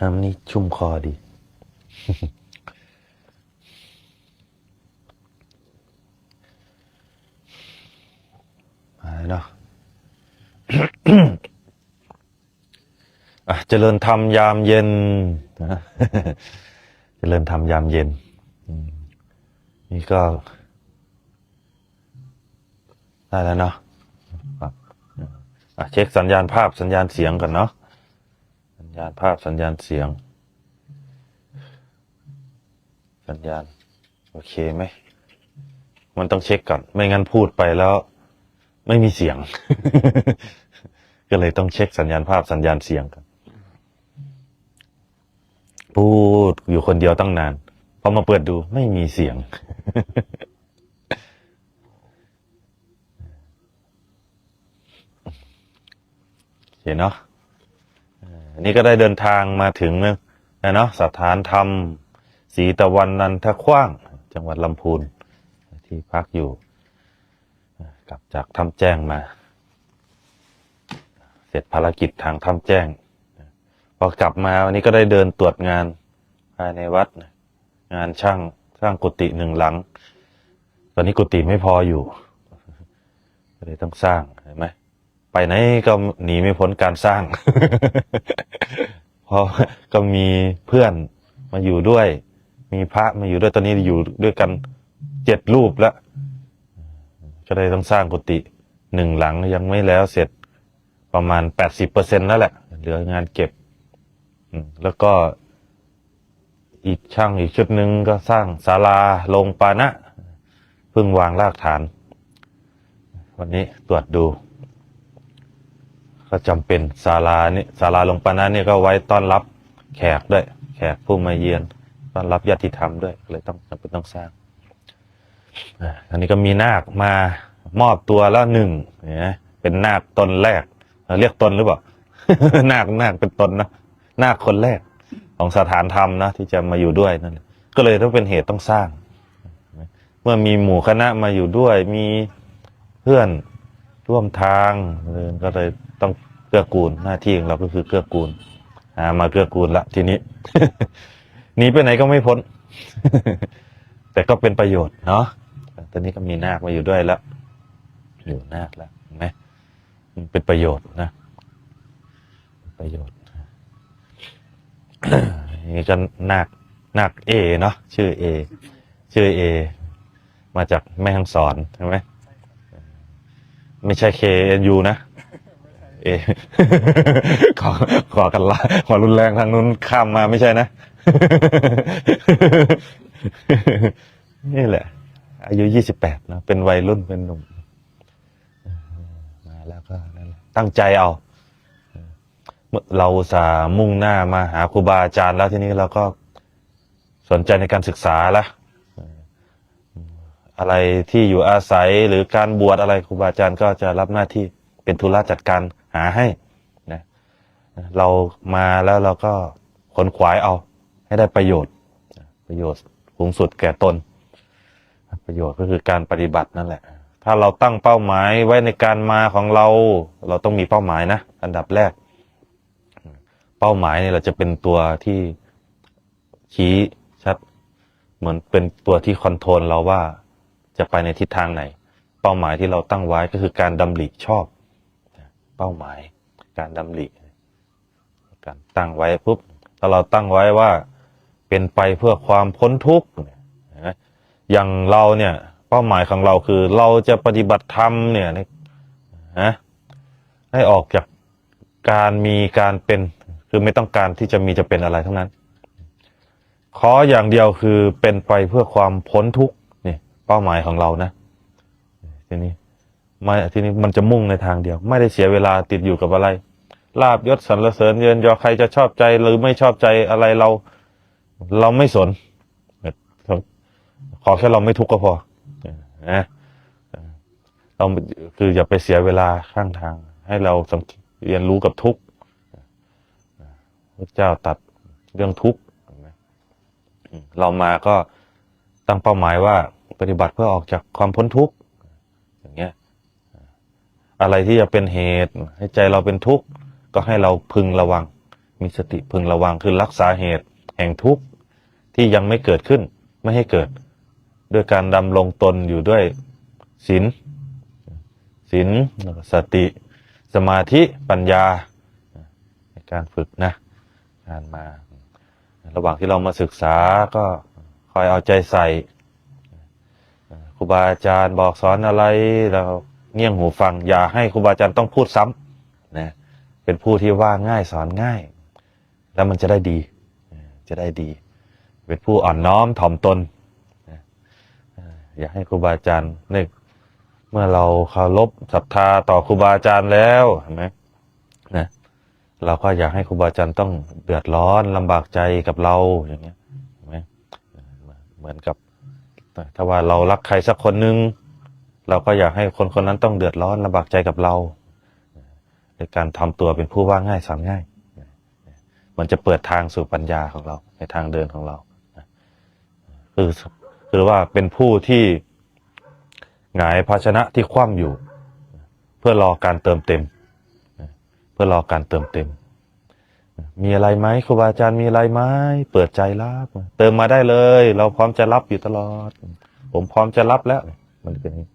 น้ำนี่ชุ่มคอดี มาเนาะ เจริญธรรมยามเย็นนะ เจริญธรรมยามเย็นนี่ก็ได้แล้วเนาะเช็คสัญญาณภาพสัญญาณเสียงก่อนเนาะสัญญาณภาพสัญญาณเสียงสัญญาณโอเคไหมมันต้องเช็คก่อนไม่งั้นพูดไปแล้วไม่มีเสียง ก็เลยต้องเช็คสัญญาณภาพสัญญาณเสียงกันพูดอยู่คนเดียวตั้งนานพอมาเปิดดูไม่มีเสียง เห็นเนาะอันนี้ก็ได้เดินทางมาถึงนะเนาะสถานธรรมศรีตะวันนันทขว้างจังหวัดลำพูนที่พักอยู่กลับจากถ้ำแจ้งมาเสร็จภารกิจทางถ้ำแจ้งพอกลับมาวันนี้ก็ได้เดินตรวจงานภายในวัดงานช่างสร้างกุฏิหนึ่งหลังตอนนี้กุฏิไม่พออยู่ก็เลยต้องสร้างเห็นไหมไปไหนก็หนีไม่พ้นการสร้าง เพราะก็มีเพื่อนมาอยู่ด้วยมีพระมาอยู่ด้วยตอนนี้อยู่ด้วยกัน7 รูปแล้วก็เลยต้องสร้างกุฏิหนึ่งหลังยังไม่แล้วเสร็จประมาณ 80% แล้วแหละเหลืองานเก็บแล้วก็อีกช่างอีกชุดหนึ่งก็สร้างศาลาลงปานะเพิ่งวางรากฐานวันนี้ตรวจดูก็จำเป็นศาลาลงปานะเนี่ยก็ไว้ต้อนรับแขกด้วยแขกผู้มาเยือนต้อนรับญาติธรรมด้วยเลยต้องจำเป็นต้องสร้างอันนี้ก็มีนาคมามอบตัวแล้ว1เนี่ยเป็นนาคตนแรกเรียกตนหรือเปล่า นาคเป็นตนนะนาคคนแรกของสถานธรรมนะที่จะมาอยู่ด้วยนั่นก็เลยต้องเป็นเหตุต้องสร้างเมื่อมีหมู่คณะมาอยู่ด้วยมีเพื่อนร่วมทางก็เลยต้องเกื้อกูลหน้าที่ของเราก็คือเกื้อกูลมาเกื้อกูลละทีนี้ หนีไปไหนก็ไม่พ้น แต่ก็เป็นประโยชน์เนาะตอนนี้ก็มีนาคมาอยู่ด้วยแล้วอยู่นาคแล้วเห็นไหมมันเป็นประโยชน์นะประโยชน์ นี่ก็นาคเอเนาะชื่อเอมาจากแม่ฮ่องสอนใช่ไหมไม่ใช่ KNU นะเอ ขอกันละขอรุนแรงทางนู้นข้ามมาไม่ใช่นะ นี่แหละอายุ28นะเป็นวัยรุ่นเป็นหนุ่มมาแล้วก็นั่นแหละตั้งใจเอาเราสามุ่งหน้ามาหาครูบาอาจารย์แล้วทีนี้เราก็สนใจในการศึกษาละอะไรที่อยู่อาศัยหรือการบวชอะไรครูบาอาจารย์ก็จะรับหน้าที่เป็นธุระจัดการหาให้นะเรามาแล้วเราก็ขนขวายเอาให้ได้ประโยชน์สูงสุดแก่ตนประโยชน์ก็คือการปฏิบัตินั่นแหละถ้าเราตั้งเป้าหมายไว้ในการมาของเราต้องมีเป้าหมายนะอันดับแรกเป้าหมายเนี่ยเราจะเป็นตัวที่ชี้ชัดเหมือนเป็นตัวที่คอนโทรลเราว่าจะไปในทิศทางไหนเป้าหมายที่เราตั้งไว้ก็คือการดำริชอบเป้าหมายการดำริการตั้งไว้ปุ๊บถ้าเราตั้งไว้ว่าเป็นไปเพื่อความพ้นทุกข์อย่างเราเนี่ยเป้าหมายของเราคือเราจะปฏิบัติธรรมเนี่ยให้ออกจากการมีการเป็นคือไม่ต้องการที่จะมีจะเป็นอะไรทั้งนั้นขออย่างเดียวคือเป็นไปเพื่อความพ้นทุกข์นี่เป้าหมายของเรานะทีนี้มันจะมุ่งในทางเดียวไม่ได้เสียเวลาติดอยู่กับอะไรลาภยศสรรเสริญเยินยอใครจะชอบใจหรือไม่ชอบใจอะไรเราไม่สนขอแค่เราไม่ทุกข์ก็พอนะเราคืออย่าไปเสียเวลาข้างทางให้เราเรียนรู้กับทุกข์พระเจ้าตัดเรื่องทุกข์เรามาก็ตั้งเป้าหมายว่าปฏิบัติเพื่อออกจากความพ้นทุกข์อย่างเงี้ยอะไรที่จะเป็นเหตุให้ใจเราเป็นทุกข์ก็ให้เราพึงระวัง มีสติพึงระวังคือรักษาเหตุแห่งทุกข์ที่ยังไม่เกิดขึ้นไม่ให้เกิดด้วยการดำรงตนอยู่ด้วยศีลสติสมาธิปัญญาในการฝึกนะการมาระหว่างที่เรามาศึกษาก็คอยเอาใจใส่ครูบาอาจารย์บอกสอนอะไรเราเงี่ยงหูฟังอย่าให้ครูบาอาจารย์ต้องพูดซ้ำนะเป็นผู้ที่ว่าง่ายสอนง่ายแล้วมันจะได้ดีเป็นผู้อ่อนน้อมถ่อมตนอย่าให้ครูบาอาจารย์เนี่ยเมื่อเราเคารพศรัทธาต่อครูบาอาจารย์แล้วเห็นไหมนะเราก็อยากให้ครูบาอาจารย์ต้องเดือดร้อนลำบากใจกับเราอย่างเงี้ยเห็นไหมเหมือนกับถ้าว่าเรารักใครสักคนหนึ่งเราก็อยากให้คนคนนั้นต้องเดือดร้อนลำบากใจกับเราในการทำตัวเป็นผู้ว่าง่ายสอนง่ายมันจะเปิดทางสู่ปัญญาของเราในทางเดินของเราคือว่าเป็นผู้ที่หงายภาชนะที่คว่ำอยู่เพื่อรอการเติมเต็มมีอะไรไหมครูบาอาจารย์มีอะไรไหมเปิดใจรับเติมมาได้เลยเราพร้อมจะรับอยู่ตลอดผมพร้อมจะรับแล้วมันเป็นอย่างนี้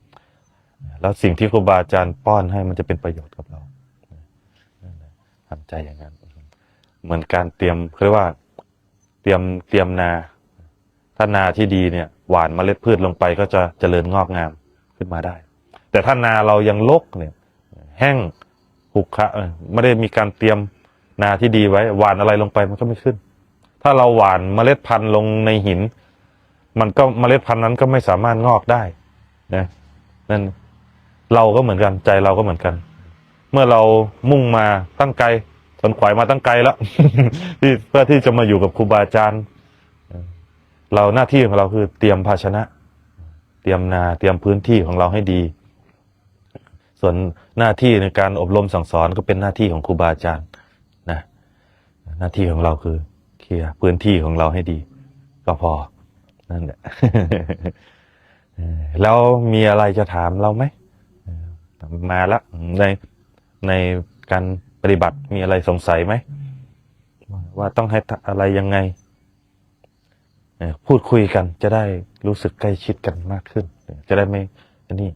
แล้วสิ่งที่ครูบาอาจารย์ป้อนให้มันจะเป็นประโยชน์กับเราทำใจอย่างนั้นเหมือนการเตรียมเรียกว่าเตรียมนาถ้านาที่ดีเนี่ยหว่านเมล็ดพืชลงไปก็จะเจริญงอกงามขึ้นมาได้แต่ถ้านาเรายังรกเนี่ยแห้งหุบขะไม่ได้มีการเตรียมนาที่ดีไว้หว่านอะไรลงไปมันก็ไม่ขึ้นถ้าเราหว่านเมล็ดพันธุ์ลงในหินมันก็เมล็ดพันธุ์นั้นก็ไม่สามารถงอกได้นะนั่นเราก็เหมือนกันใจเราก็เหมือนกันเมื่อเรามุ่งมาตั้งไกลขนขวายมาตั้งไกลแล้ว เพื่อที่จะมาอยู่กับครูบาอาจารย์เราหน้าที่ของเราคือเตรียมภาชนะเตรียมนาเตรียมพื้นที่ของเราให้ดีส่วนหน้าที่ในการอบรมสั่งสอนก็เป็นหน้าที่ของครูบาอาจารย์นะหน้าที่ของเราคือเคลียร์พื้นที่ของเราให้ดีก็พอนั่นแหละ แล้วมีอะไรจะถามเราไหมมาแล้วในการปฏิบัติมีอะไรสงสัยไหมว่าต้องให้อะไรยังไงพูดคุยกันจะได้รู้สึกใกล้ชิดกันมากขึ้นจะได้ไม่นี่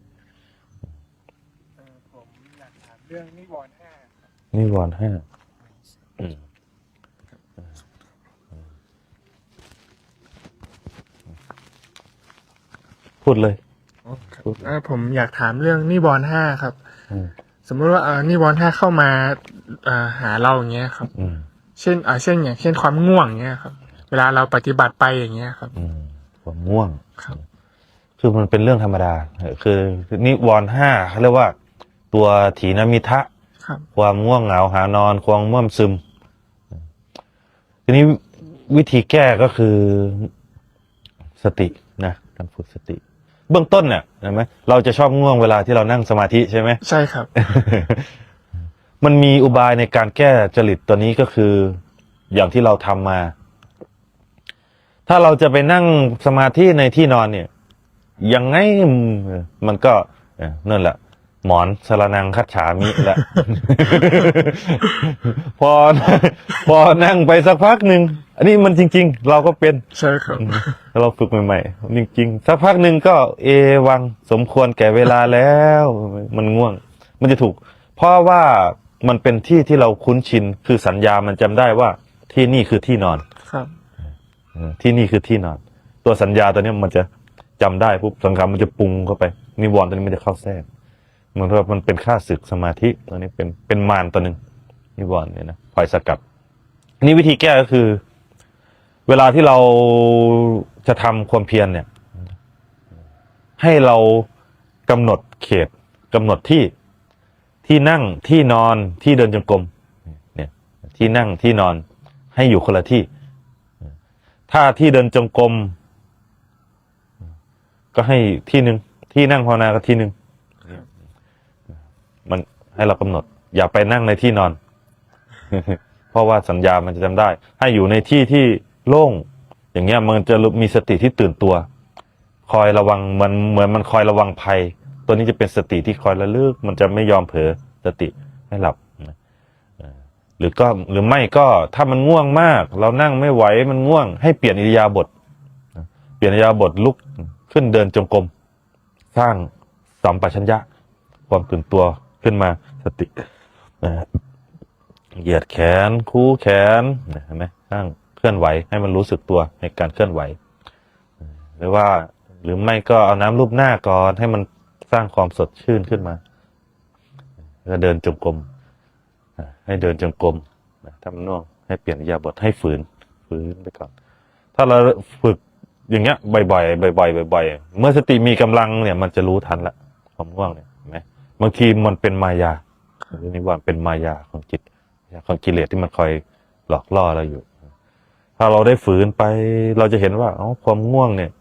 ผมอยากถามเรื่องนิวรณ์ห้าพูดเลยผมอยากถามเรื่องนิวรณ์ห้าครับสมมติว่านิวรณ์ห้าเข้ามาหาเราอย่างเงี้ยครับเช่นอย่างเช่นความง่วงเงี้ยครับเวลาเราปฏิบัติไปอย่างเงี้ยครับความง่วงครับคือมันเป็นเรื่องธรรมดาคือนิวรณ์ห้าเขาเรียกว่าตัวถีนมิทะความง่วงเหงาหานอนความง่วงซึมทีนี้วิธีแก้ก็คือสตินะการฝึกสติเบื้องต้นเนี่ยเห็นไหมเราจะชอบง่วงเวลาที่เรานั่งสมาธิใช่ไหมใช่ครับ มันมีอุบายในการแก้จริตตัวนี้ก็คืออย่างที่เราทำมาถ้าเราจะไปนั่งสมาธิในที่นอนเนี่ยยังไงมันก็นั่นแหละหมอนสรนังคัจฉามิแหละ พอนั่งไปสักพักหนึ่งอันนี้มันจริงๆเราก็เป็นใช่ครับเราฝึกใหม่ๆจริงๆสักพักหนึ่งก็วังสมควรแก่เวลาแล้วมันง่วงมันจะถูกเพราะว่ามันเป็นที่ที่เราคุ้นชินคือสัญญามันจำได้ว่าที่นี่คือที่นอนครับที่นี่คือที่นอนตัวสัญญาตัวนี้มันจะจำได้ปุ๊บสังขารมันจะปรุงเข้าไปนิวรณ์ตัวนี้มันจะเข้าแทรกเหมือนว่ามันเป็นค่าศึกสมาธิตัวนี้เป็นมารตัวหนึ่งนิวรณ์เนี่ยนะคอยสกัดนี่วิธีแก้ก็คือเวลาที่เราจะทำความเพียรเนี่ยให้เรากำหนดเขตกำหนดที่นั่งที่นอนที่เดินจงกรมเนี่ยที่นั่งที่นอนให้อยู่คนละที่ถ้าที่เดินจงกรมก็ให้ที่หนึ่งที่นั่งภาวนาก็ที่หนึ่งมันให้เรากำหนดอย่าไปนั่งในที่นอน เพราะว่าสัญญามันจะจำได้ให้อยู่ในที่ที่โล่งอย่างเงี้ยมันจะมีสติที่ตื่นตัวคอยระวังมันเหมือนมันคอยระวังภัยตัวนี้จะเป็นสติที่คอยระลึกมันจะไม่ยอมเผลอสติให้หลับ หรือไม่ก็ถ้ามันง่วงมาก เรานั่งไม่ไหวมันง่วงให้เปลี่ยนอิริยาบถเปลี่ยนอิริยาบถลุกขึ้นเดินจงกรมสร้างสัมปชัญญะความตื่นตัวขึ้นมาสติเหยียดแขนคู่แขนเห็นไหมสร้างเคลื่อนไหวให้มันรู้สึกตัวในการเคลื่อนไหวหรือไม่ก็เอาน้ำลูบหน้าก่อนให้มันสร้างความสดชื่นขึ้นมาแล้วเดินจงกรมให้เดินจงกรมถ้ามันง่วงให้เปลี่ยนอิริยาบถให้ฝืนไปก่อนถ้าเราฝึกอย่างเงี้ยบ่อยๆบ่อยๆเมื่อสติมีกำลังเนี่ยมันจะรู้ทันละความง่วงเนี่ยเห็นไหมบางทีมันเป็นมายาหรือนิวรณ์เป็นมายาของจิตของกิเลสที่มันคอยหลอกล่อเราอยู่ถ้าเราได้ฝืนไปเราจะเห็นว่าความง่วงเนี่ย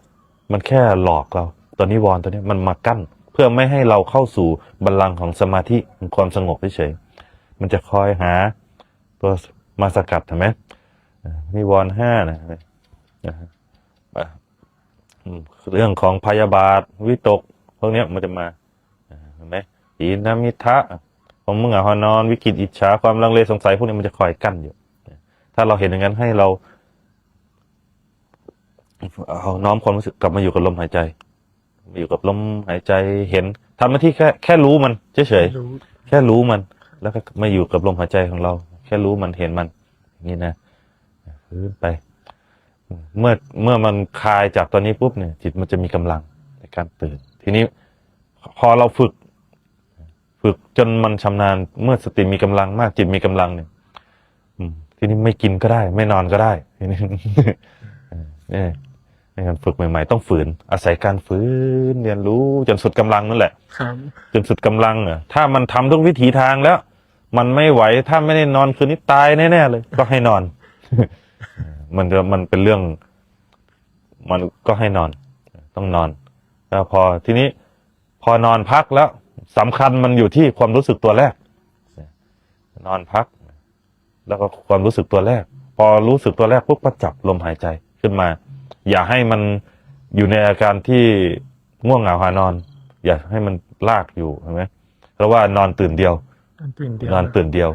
มันแค่หลอกเราตัวนิวรณ์ตัวนี้มันมากั้นเพื่อไม่ให้เราเข้าสู่บัลลังก์ของสมาธิความสงบเฉยๆมันจะคอยหาตัวมาสกัดเห็นไหมนิวรณ์ห้านะเรื่องของพยาบาทวิตกพวกนี้มันจะมาเห็นไหมอีนามิทะความมึงหอนอนวิกิตอิจฉาความลังเลสงสัยพวกนี้มันจะคอยกั้นอยู่ถ้าเราเห็นอย่างนั้นให้เราเอาน้อมความรู้สึกกลับมาอยู่กับลมหายใจมาอยู่กับลมหายใจเห็นทำหน้าที่แค่รู้มันเฉยๆแค่รู้มันแล้วก็มาอยู่กับลมหายใจของเราแค่รู้มันเห็นมันอย่างนี้นะไปเมื่อมันคลายจากตอนนี้ปุ๊บเนี่ยจิตมันจะมีกำลังในการตื่นทีนี้พอเราฝึกจนมันชำนาญเมื่อสติมีกำลังมากจิตมีกำลังเนี่ยทีนี้ไม่กินก็ได้ไม่นอนก็ได้ทีนี้ในการฝึกใหม่ๆต้องฝืนอาศัยการฝืนเรียนรู้จนสุดกำลังนั่นแหละจนสุดกำลังถ้ามันทำทุกวิถีทางแล้วมันไม่ไหวถ้าไม่ได้นอนคืนนี้ตายแน่ๆเลยก็ให้นอนมันเป็นเรื่องมันก็ให้นอนต้องนอนแล้วทีนี้พอนอนพักแล้วสำคัญมันอยู่ที่ความรู้สึกตัวแรกนอนพักแล้วก็ความรู้สึกตัวแรกพอรู้สึกตัวแรกปุ๊บก็จับลมหายใจขึ้นมาอย่าให้มันอยู่ในอาการที่ง่วงเหงาหานอนอย่าให้มันลากอยู่ใช่ไหมเพราะว่านอนตื่นเดียวนอนตื่นเดียว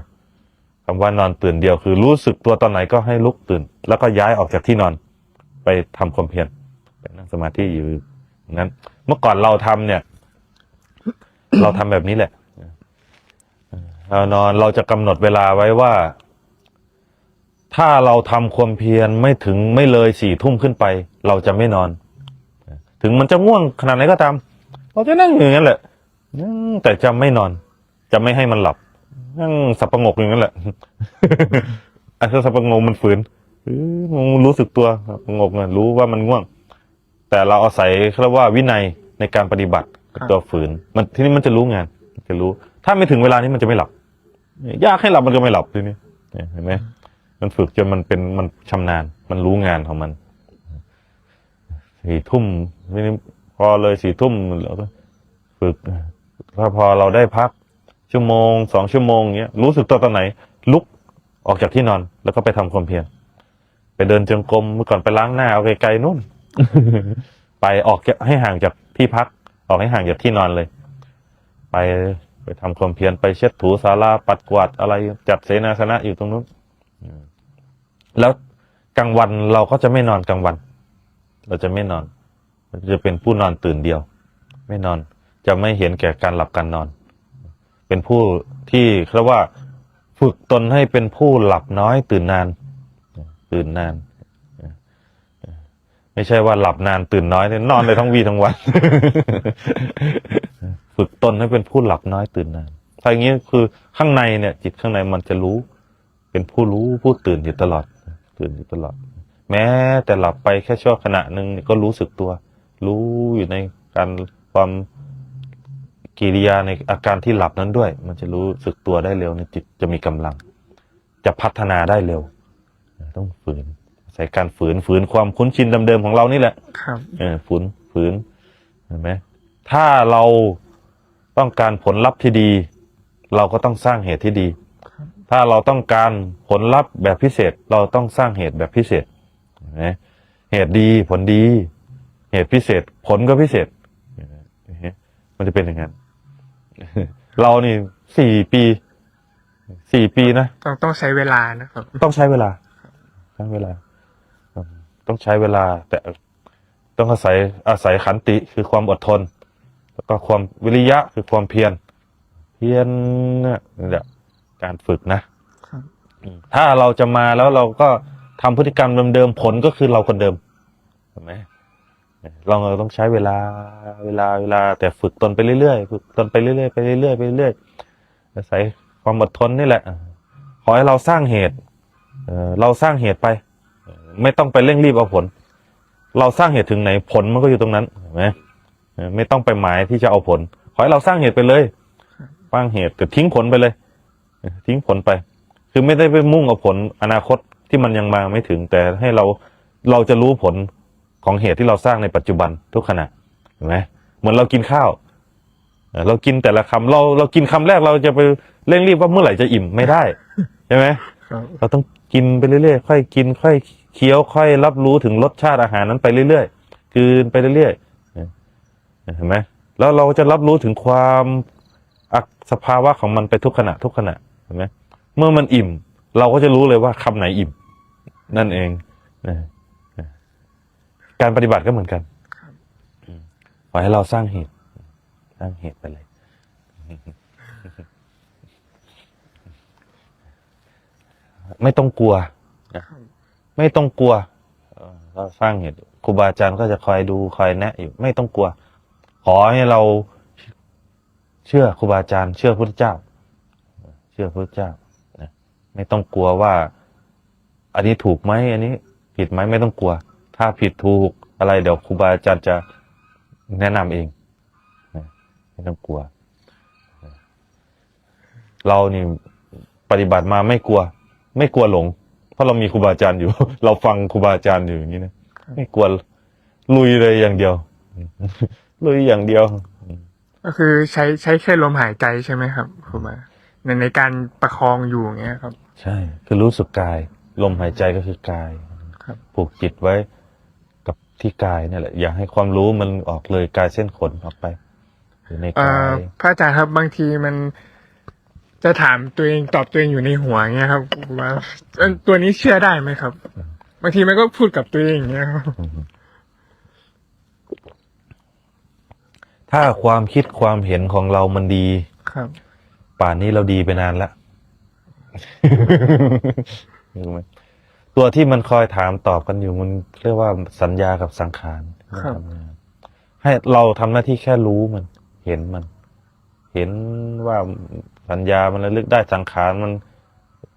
คำว่านอนตื่นเดียวคือรู้สึกตัวตอนไหนก็ให้ลุกตื่นแล้วก็ย้ายออกจากที่นอนไปทำความเพียรไปนั่งสมาธิอยู่นั้นเมื่อก่อนเราทำเนี่ยเราทำแบบนี้แหละเรานอนเราจะกำหนดเวลาไว้ว่าถ้าเราทำความเพียรไม่เลย4 ทุ่มขึ้นไปเราจะไม่นอนถึงมันจะง่วงขนาดไหนก็ตามเราจะนั่งอย่างนั้นแหละแต่จะไม่นอนจะไม่ให้มันหลับนั่งสับประงกอย่างนั้นแหละถ้าสับประงกมันฝืนรู้สึกตัวสงบเงี้ยรู้ว่ามันง่วงแต่เราอาศัยเรียกว่าวินัยในการปฏิบัติตัวฝืนมันทีนี้มันจะรู้งานจะรู้ถ้าไม่ถึงเวลานี้มันจะไม่หลับยากให้หลับมันก็ไม่หลับทีนี้เห็นไหมมันฝึกจนมันชำนาญมันรู้งานของมัน4 ทุ่มพอเลย4 ทุ่มเราก็ฝึกพอเราได้พัก1 ชั่วโมง 2 ชั่วโมงเงี้ยรู้สึกตัวตอนไหนลุกออกจากที่นอนแล้วก็ไปทำความเพียรไปเดินจงกรมเมื่อก่อนไปล้างหน้าเอาไกลๆนู่น ไปออกให้ห่างจากที่พักออกให้ห่างจากที่นอนเลยไปทำความเพียรไปเช็ดถูศาลาปัดกวาดอะไรจัดเสนาสนะอยู่ตรงนู้นแล้วกลางวันเราก็จะไม่นอนกลางวันเราจะไม่นอนเราจะเป็นผู้นอนตื่นเดียวไม่นอนจะไม่เห็นแก่การหลับการนอนเป็นผู้ที่เรียกว่าฝึกตนให้เป็นผู้หลับน้อยตื่นนานไม่ใช่ว่าหลับนานตื่นน้อยนอนเลยทั้งวีทั้งวัน ฝึกตนให้เป็นผู้หลับน้อยตื่นนานถ้าอย่างนี้คือข้างในเนี่ยจิตข้างในมันจะรู้เป็นผู้รู้ผู้ตื่นอยู่ตลอดแม้แต่หลับไปแค่ชั่วขณะหนึ่งก็รู้สึกตัวรู้อยู่ในการความกิริยาในอาการที่หลับนั้นด้วยมันจะรู้สึกตัวได้เร็วในจิตจะมีกำลังจะพัฒนาได้เร็วต้องฝืนใส่การฝืนความคุ้นชินเดิมๆของเรานี่แหละครับฝืนเห็นไหมถ้าเราต้องการผลลัพธ์ที่ดีเราก็ต้องสร้างเหตุที่ดีถ้าเราต้องการผลลัพธ์แบบพิเศษเราต้องสร้างเหตุแบบพิเศษเห็นไหมเหตุดีผลดีเหตุพิเศษผลก็พิเศษมันจะเป็นอย่างนั้นเรานี่ 4 ปีนะ ต้องใช้เวลานะครับ ต้องใช้เวลาต้องใช้เวลา แต่ต้องอาศัยขันติคือความอดทน แล้วก็ความวิริยะคือความเพียรเนี่ยนี่แหละการฝึกนะครับ ถ้าเราจะมาแล้วเราก็ทำพฤติกรรมเดิมๆผลก็คือเราคนเดิมเห็นไหมเราต้องใช้เวลาแต่ฝึกตนไปเรื่อยๆฝึกตนไปเรื่อยๆไปเรื่อยๆไปเรื่อยๆอาศัยความอดทนนี่แหละขอให้เราสร้างเหตุเราสร้างเหตุไปไม่ต้องไปเร่งรีบเอาผล เราสร้างเหตุถึงไหนผลมันก็อยู่ตรงนั้นเห็นไหมไม่ต้องไปหมายที่จะเอาผลขอให้เราสร้างเหตุไปเลยสร้างเหตุแต่ทิ้งผลไปเลยทิ้งผลไปคือไม่ได้ไปมุ่งเอาผลอนาคตที่มันยังมาไม่ถึงแต่ให้เราจะรู้ผลของเหตุที่เราสร้างในปัจจุบันทุกขณะเห็นไหมเหมือนเรากินข้าวเรากินแต่ละคำเรากินคำแรกเราจะไปเร่งรีบว่าเมื่อไหร่จะอิ่มไม่ได้ใช่ไหมเราต้องกินไปเรื่อยๆค่อยกินค่อยเคี้ยวค่อยรับรู้ถึงรสชาติอาหารนั้นไปเรื่อยๆคืนไปเรื่อยๆเห็นไหมแล้วเราจะรับรู้ถึงความสภาวะของมันไปทุกขณะเห็นไหมเมื่อมันอิ่มเราก็จะรู้เลยว่าคำไหนอิ่มนั่นเองการปฏิบัติก็เหมือนกันขอให้เราสร้างเหตุไปเลยไม่ต้องกลัวไม่ต้องกลัวเราสร้างเหตุครูบาอาจารย์ก็จะคอยดูคอยแนะอยู่ไม่ต้องกลัวขอให้เราเชื่อครูบาอาจารย์เชื่อพระพุทธเจ้านะไม่ต้องกลัวว่าอันนี้ถูกไหมอันนี้ผิดไหมไม่ต้องกลัวถ้าผิดถูกอะไรเดี๋ยวครูบาอาจารย์จะแนะนำเองนะไม่ต้องกลัวเรานี่ปฏิบัติมาไม่กลัวหลงเพราะเรามีครูบาอาจารย์อยู่ เราฟังครูบาอาจารย์อยู่อย่างนี้นะไม่กลัวลุยเลยอย่างเดียว ลุยอย่างเดียวก็คือใช้แค่ลมหายใจใช่ไหมครับครูบาในการประคองอยู่อย่างเงี้ยครับใช่คือรู้สึกกายลมหายใจก็คือกายผูกจิตไว้กับที่กายนี่แหละอย่าให้ความรู้มันออกเลยกายเส้นขนออกไปอยู่ในกายพระอาจารย์ครับบางทีมันจะถามตัวเองตอบตัวเองอยู่ในหัวเงี้ยครับว่าตัวนี้เชื่อได้ไหมครับบางทีมันก็พูดกับตัวเองอย่างเงี้ยครับถ้าความคิดความเห็นของเรามันดีครับป่านนี้เราดีไปนานแล้วรู้ไหมตัวที่มันคอยถามตอบกันอยู่มันเรียกว่าสัญญากับสังขารให้เราทำหน้าที่แค่รู้มันเห็นว่าสัญญามันระลึกได้สังขารมัน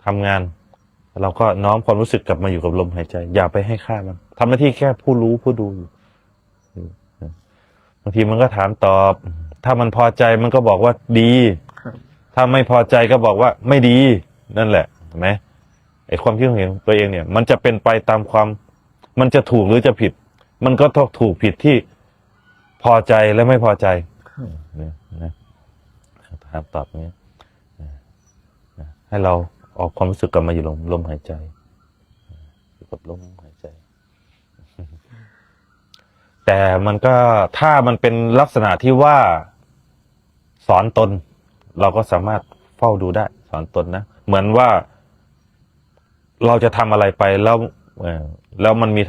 ทำงานเราก็น้อมความรู้สึกกลับมาอยู่กับลมหายใจอย่าไปให้ค่ามันทำหน้าที่แค่ผู้รู้ผู้ดูอยู่บางทีมันก็ถามตอบถ้ามันพอใจมันก็บอกว่าดีถ้าไม่พอใจก็บอกว่าไม่ดีนั่นแหละเห็นไหมไอ้ความคิดเห็นตัวเองเนี่ยมันจะเป็นไปตามความมันจะถูกหรือจะผิดมันก็ต้องถูกผิดที่พอใจและไม่พอใจนะถามตอบนี้ให้เราออกความรู้สึกกลับมาอยู่ลมหายใจอยู่กับลมหายใจแต่มันก็ถ้ามันเป็นลักษณะที่ว่าสอนตนเราก็สามารถเฝ้าดูได้สอนตนนะเหมือนว่าเราจะทำอะไรไปแล้วมันมี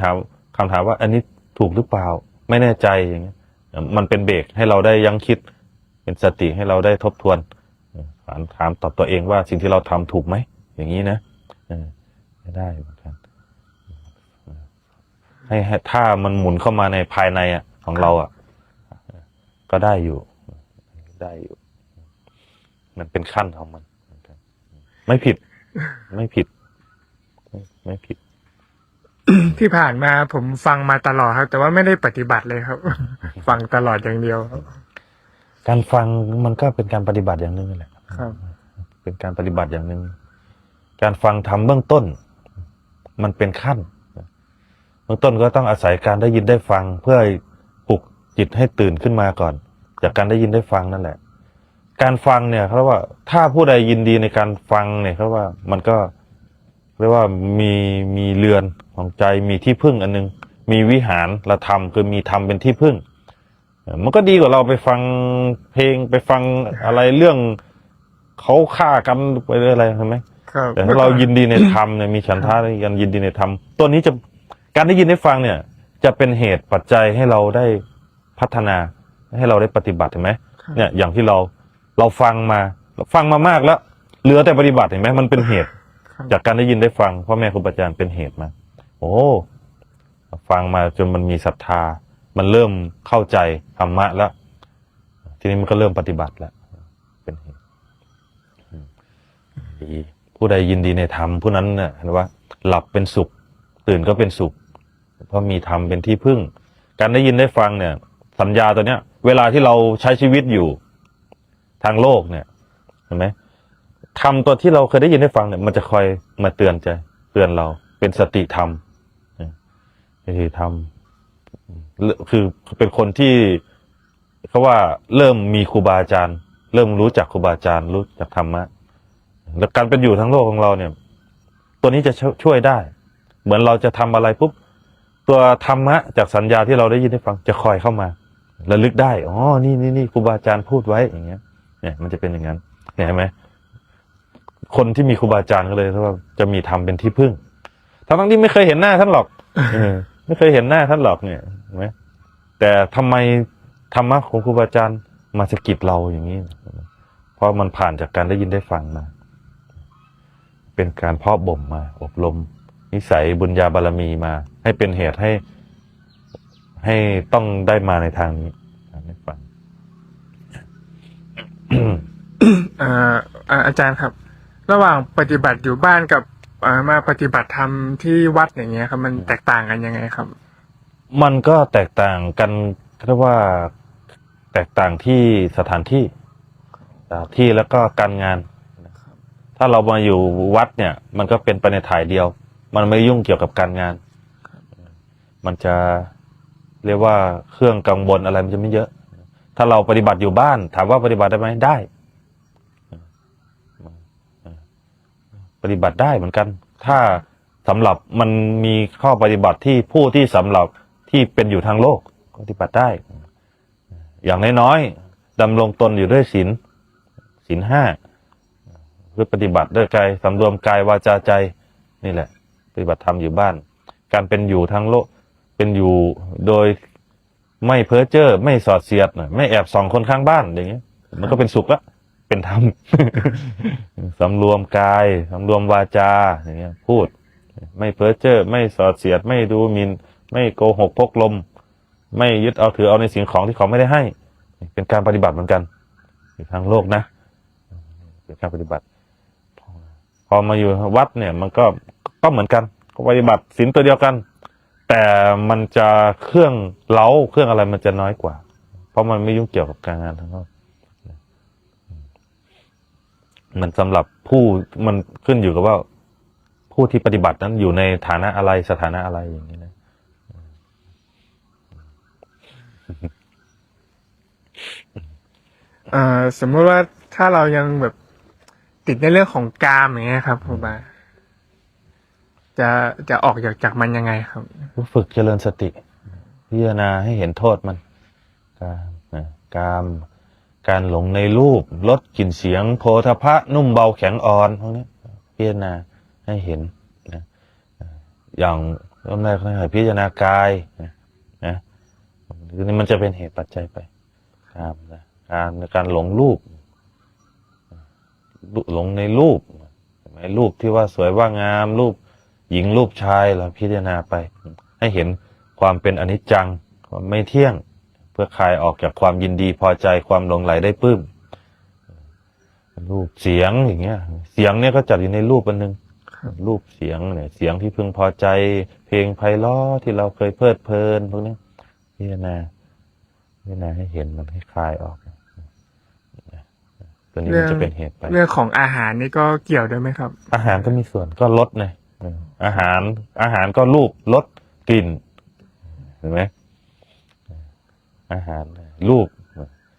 คำถามว่าอันนี้ถูกหรือเปล่าไม่แน่ใจอย่างเงี้ยมันเป็นเบรกให้เราได้ยั้งคิดเป็นสติให้เราได้ทบทวนถามตอบตัวเองว่าสิ่งที่เราทำถูกไหมอย่างนี้นะได้เหมือนกันให้ถ้ามันหมุนเข้ามาในภายในของเราก็ได้อยู่มันเป็นขั้นของมันไม่ผิดที่ผ่านมาผมฟังมาตลอดครับแต่ว่าไม่ได้ปฏิบัติเลยครับ ฟังตลอดอย่างเดียวครับการฟังมันก็เป็นการปฏิบัติอย่างหนึ่งแหละครับเป็นการปฏิบัติอย่างหนึ่งการฟังทำเบื้องต้นมันเป็นขั้นเบื้องต้นก็ต้องอาศัยการได้ยินได้ฟังเพื่อปลุกจิตให้ตื่นขึ้นมาก่อนจากการได้ยินได้ฟังนั่นแหละการฟังเนี่ยเขาว่าถ้าผู้ใดยินดีในการฟังเนี่ยเขาว่ามันก็เรียกว่ามีเรือนของใจมีที่พึ่งอันนึงมีวิหารละธรรมคือมีธรรมเป็นที่พึ่งมันก็ดีกว่าเราไปฟังเพลงไปฟังอะไรเรื่อง เขาฆ่ากันไปอะไรใช่ไหม ครับ แต่ถ้าเรายินดีในธรรมเนี่ยมีฉันทะในการยินดีในธรรมตัวนี้จะการได้ยินได้ฟังเนี่ย จะเป็นเหตุปัจจัยให้เราได้พัฒนาให้เราได้ปฏิบัติเห็นไหมเนี่ยอย่างที่เราฟังมามากแล้วเหลือแต่ปฏิบัติเห็นไหมมันเป็นเหตุ จากการได้ยินได้ฟังพ่อแม่ครูบาอาจารย์เป็นเหตุมาโอ้ฟังมาจนมันมีศรัทธา มันเริ่มเข้าใจธรรมะแล้วทีนี้มันก็เริ่มปฏิบัติแล้วเป็นเหตุดีผู้ใดยินดีในธรรมผู้นั้นเนี่ยเห็นว่าหลับเป็นสุขตื่นก็เป็นสุขเพราะมีธรรมเป็นที่พึ่งการได้ยินได้ฟังเนี่ยสัญญาตัวเนี้ยเวลาที่เราใช้ชีวิตอยู่ทางโลกเนี่ยเห็นไหมธรรมตัวที่เราเคยได้ยินได้ฟังเนี่ยมันจะคอยมาเตือนใจเตือนเราเป็นสติธรรมคือธรรมคือเป็นคนที่เขาว่าเริ่มมีครูบาอาจารย์เริ่มรู้จักครูบาอาจารย์รู้จักธรรมะแล้วการเป็นอยู่ทั้งโลกของเราเนี่ยตัวนี้จะช่วยได้เหมือนเราจะทำอะไรปุ๊บตัวธรรมะจากสัญญาที่เราได้ยินได้ฟังจะคอยเข้ามาระลึกได้อ๋อนี่ครูบาอาจารย์พูดไว้อย่างเงี้ยเนี่ยมันจะเป็นอย่างนั้นเห็นไหมคนที่มีครูบาอาจารย์ก็เลยว่าจะมีธรรมเป็นที่พึ่งทั้งที่ไม่เคยเห็นหน้าท่านหรอกไม่เคยเห็นหน้าท่านหรอกเนี่ยเห็นไหมแต่ทำไมธรรมะของครูบาอาจารย์มาสะกิดเราอย่างนี้เพราะมันผ่านจากการได้ยินได้ฟังมาเป็นการเพาะบ่มมาอบรมนิสัยบุญญาบารมีมาให้เป็นเหตุให้ต้องได้มาในทางนี้ได้ฟัง อาจารย์ครับระหว่างปฏิบัติอยู่บ้านกับมาปฏิบัติธรรมที่วัดอย่างเงี้ยครับมันแตกต่างกันยังไงครับ มันก็แตกต่างกันเรียกว่าแตกต่างที่สถานที่แล้วก็การงานถ้าเรามาอยู่วัดเนี่ยมันก็เป็นไปในถ่ายเดียวมันไม่ยุ่งเกี่ยวกับการงานมันจะเรียกว่าเครื่องกังวลอะไรมันจะไม่เยอะถ้าเราปฏิบัติอยู่บ้านถามว่าปฏิบัติได้ไหมได้ปฏิบัติได้เหมือนกันถ้าสำหรับมันมีข้อปฏิบัติที่ผู้ที่สำหรับที่เป็นอยู่ทางโลกปฏิบัติได้อย่างน้อยๆดำรงตนอยู่ด้วยศีล 5เพื่อปฏิบัติด้วยกายสำรวมกายวาจาใจนี่แหละปฏิบัติธรรมอยู่บ้านการเป็นอยู่ทางโลกเป็นอยู่โดยไม่เพ้อเจ้อไม่สอดเสียดไม่แอบส่องคนข้างบ้านอย่างเงี้ยมันก็เป็นสุขละเป็นธรรม สำรวมกายสำรวมวาจาอย่างเงี้ยพูดไม่เพ้อเจ้อไม่สอดเสียดไม่ดูหมิ่นไม่โกหกพกลมไม่ยึดเอาถือเอาในสิ่งของที่เขาไม่ได้ให้เป็นการปฏิบัติเหมือนกันอยู่ทางโลกนะเป็นการปฏิบัติพอมาอยู่วัดเนี่ยมันก็เหมือนกันก็ปฏิบัติศีลตัวเดียวกันแต่มันจะเครื่องเล้าเครื่องอะไรมันจะน้อยกว่าเพราะมันไม่ยุ่งเกี่ยวกับการงานทั้งนั้นมันสำหรับผู้มันขึ้นอยู่กับว่าผู้ที่ปฏิบัตินั้นอยู่ในฐานะอะไรสถานะอะไรอย่างนี้นะสมมติว่าถ้าเรายังแบบติดในเรื่องของกามอย่างเงี้ยครับครูบาจะออกจากมันยังไงครับฝึกเจริญสติพิจารณาให้เห็นโทษมันกามการหลงในรูปรสกลิ่นเสียงโผฏฐัพพะนุ่มเบาแข็งอ่อนพวกนี้พิจารณาให้เห็นนะอย่างเริ่มแรกให้พิจารณากายนะนี่มันจะเป็นเหตุปัจจัยไปการหลงรูปหลงในรูปรูปที่ว่าสวยว่างามรูปหญิงรูปชายเราพิจารณาไปให้เห็นความเป็นอนิจจังความไม่เที่ยงเพื่อคลายออกจากความยินดีพอใจความหลงไหลได้ปลื้มรูปเสียงอย่างเงี้ยเสียงเนี่ยก็จัดอยู่ในรูปอันนึงรูปเสียงเนี่ยเสียงที่พึงพอใจเพลงไพเราะที่เราเคยเพลิดเพลินพวกนี้พิจารณาให้เห็นมันให้คลายออกตัวนี้มันจะเป็นเหตุไปเรื่องของอาหารนี่ก็เกี่ยวด้วยไหมครับอาหารก็มีส่วนก็ลดไงอาหารก็รูปรสกลิ่นเห็นไหมอาหารรูป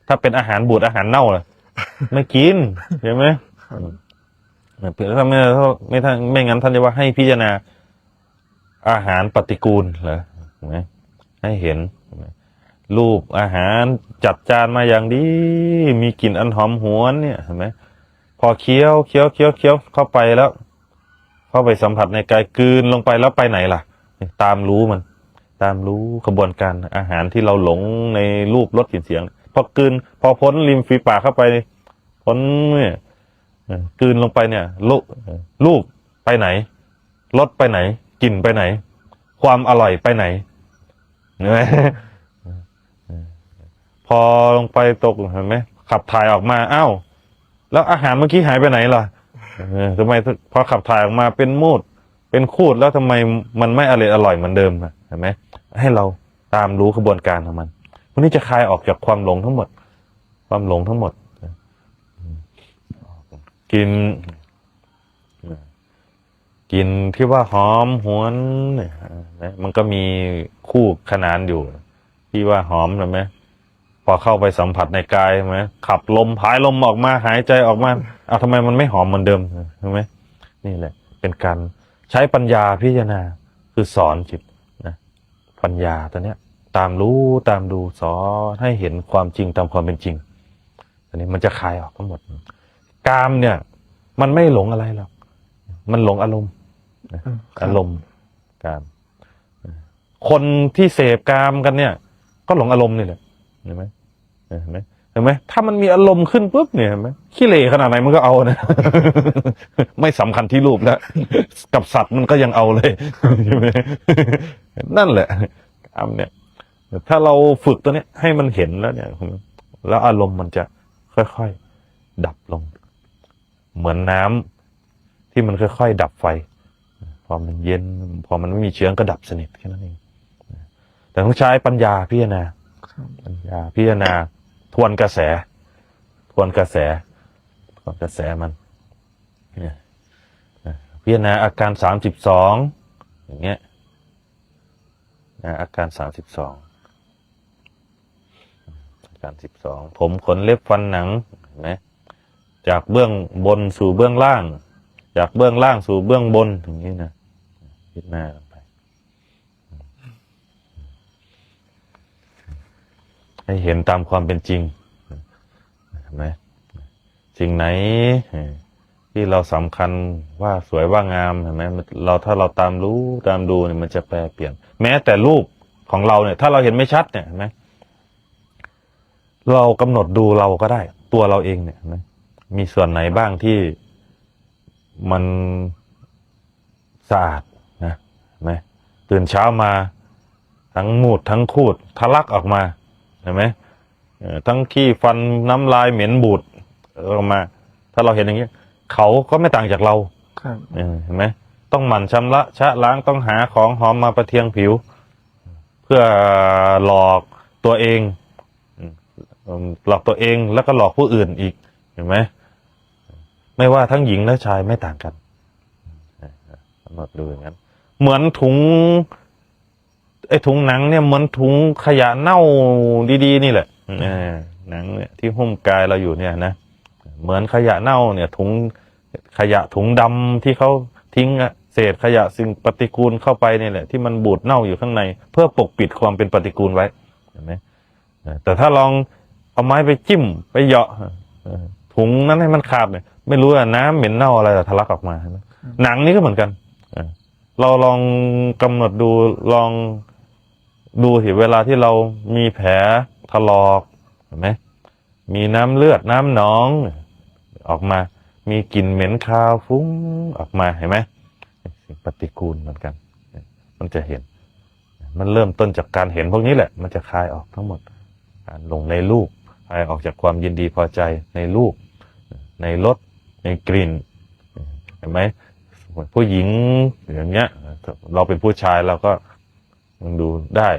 ถ้าเป็นอาหารบูดอาหารเน่าเลยไม่กินเห็นไหมเพื่อถ้าไม่งั้นท่านจะว่าให้พิจารณาอาหารปฏิกูลเหรอเห็นไหมให้เห็นรูปอาหารจัดจานมาอย่างดีมีกลิ่นอันหอมหวนเนี่ยเห็นไหม พอเคี้ยวเข้าไปแล้ว เข้าไปสัมผัสในกายกลืนลงไปแล้วไปไหนล่ะตามรู้มัน ตามรู้กระบวนการอาหารที่เราหลงในรูปรสกลิ่นเสียงพอกลืนพอพ้นริมฝีปากเข้าไปพ้นเนี่ยกลืนลงไปเนี่ยรูปไปไหนรสไปไหนกลิ่นไปไหน ความอร่อยไปไหนเห็นไหมพอลงไปตกเห็นไหมขับถ่ายออกมาอ้าวแล้วอาหารเมื่อกี้หายไปไหนล่ะทำไมพอขับถ่ายออกมาเป็นมูดเป็นคูดแล้วทำไมมันไม่อร่อยเหมือนเดิมเห็นไหมให้เราตามรู้กระบวนการของมันพวกนี้จะคลายออกจากความหลงทั้งหมดความหลงทั้งหมดกินที่ว่าหอมหวนเนี่ยมันก็มีคู่ขนานอยู่ที่ว่าหอมเห็นไหมพอเข้าไปสัมผัสในกายใช่ไหมขับลมผายลมออกมาหายใจออกมาทำไมมันไม่หอมเหมือนเดิมใช่ไหมนี่แหละเป็นการใช้ปัญญาพิจารณาคือสอนจิตนะปัญญาตัวเนี้ยตามรู้ตามดูสอนให้เห็นความจริงตามความเป็นจริงอันนี้มันจะคลายออกทั้งหมดกามเนี่ยมันไม่หลงอะไรหรอกมันหลงอารมณ์อารมณ์กามคนที่เสพกามกันเนี่ยก็หลงอารมณ์นี่แหละเห็นไหมถ้ามันมีอารมณ์ขึ้นปุ๊บเนี่ยเห็นไหมขี้เหร่ขนาดไหนมันก็เอานะ ไม่สำคัญที่รูปแล้วกับสัตว์มันก็ยังเอาเลยใช่ไหมนั่นแหละกามเนี่ยถ้าเราฝึกตัวเนี้ยให้มันเห็นแล้วเนี่ยแล้วอารมณ์มันจะค่อยๆดับลงเหมือนน้ำที่มันค่อยๆดับไฟพอมันเย็นพอมันไม่มีเชื้อก็ดับสนิทแค่นั้นเองแต่ต้องใช้ปัญญาพิจารณาปัญญาพิจารณาทวนกระแสมันเนี่ยพิจารณาอาการ32อย่างเงี้ยอาการ32อาการ12ผมขนเล็บฟันหนังเห็นไหมจากเบื้องบนสู่เบื้องล่างจากเบื้องล่างสู่เบื้องบนอย่างนี้นะพิจารณาไปให้เห็นตามความเป็นจริงเห็นไหมสิ่งไหนที่เราสำคัญว่าสวยว่างามเห็นไหมถ้าเราตามรู้ตามดูเนี่ยมันจะแปลเปลี่ยนแม้แต่รูปของเราเนี่ยถ้าเราเห็นไม่ชัดเนี่ยเห็นไหมเรากำหนดดูเราก็ได้ตัวเราเองเนี่ยเห็นไหมมีส่วนไหนบ้างที่มันสะอาดนะเห็นไหมตื่นเช้ามาทั้งมูดทั้งคูดทะลักออกมาเห็นไหมทั้งขี้ฟันน้ำลายเหม็นบูดออกมาถ้าเราเห็นอย่างนี้เขาก็ไม่ต่างจากเราเห็นไหมต้องหมั่นชำระชะล้างต้องหาของหอมมาประเทียงผิวเพื่อหลอกตัวเองแล้วก็หลอกผู้อื่นอีกเห็นไหมไม่ว่าทั้งหญิงและชายไม่ต่างกันมาดูอย่างนั้นเหมือนถุงหนังเนี่ยเหมือนถุงขยะเน่าดีๆนี่แหละหนังเนี่ยที่หุ้มกายเราอยู่เนี่ยนะเหมือนขยะเน่าเนี่ยถุงขยะถุงดำที่เขาทิ้งเศษขยะสิ่งปฏิกูลเข้าไปนี่แหละที่มันบูดเน่าอยู่ข้างในเพื่อปกปิดความเป็นปฏิกูลไว้เห็นไหมแต่ถ้าลองเอาไม้ไปจิ้มไปเหยาะถุงนั้นให้มันขาดเนี่ยไม่รู้น้ำเหม็นเน่าอะไรแต่ทะลักออกมาหนังนี่ก็เหมือนกันเราลองกำหนดดูลองดูสิเวลาที่เรามีแผลถลอกเห็นไหมมีน้ำเลือดน้ำหนองออกมามีกลิ่นเหม็นคาวฟุ้งออกมาเห็นไหมสิ่งปฏิกูลเหมือนกันมันจะเห็นมันเริ่มต้นจากการเห็นพวกนี้แหละมันจะคลายออกทั้งหมดการหลงในรูปคลายออกจากความยินดีพอใจในรูปในรสในกลิ่นเห็นไหมผู้หญิงอย่างเงี้ยเราเป็นผู้ชายเราก็มันดูได้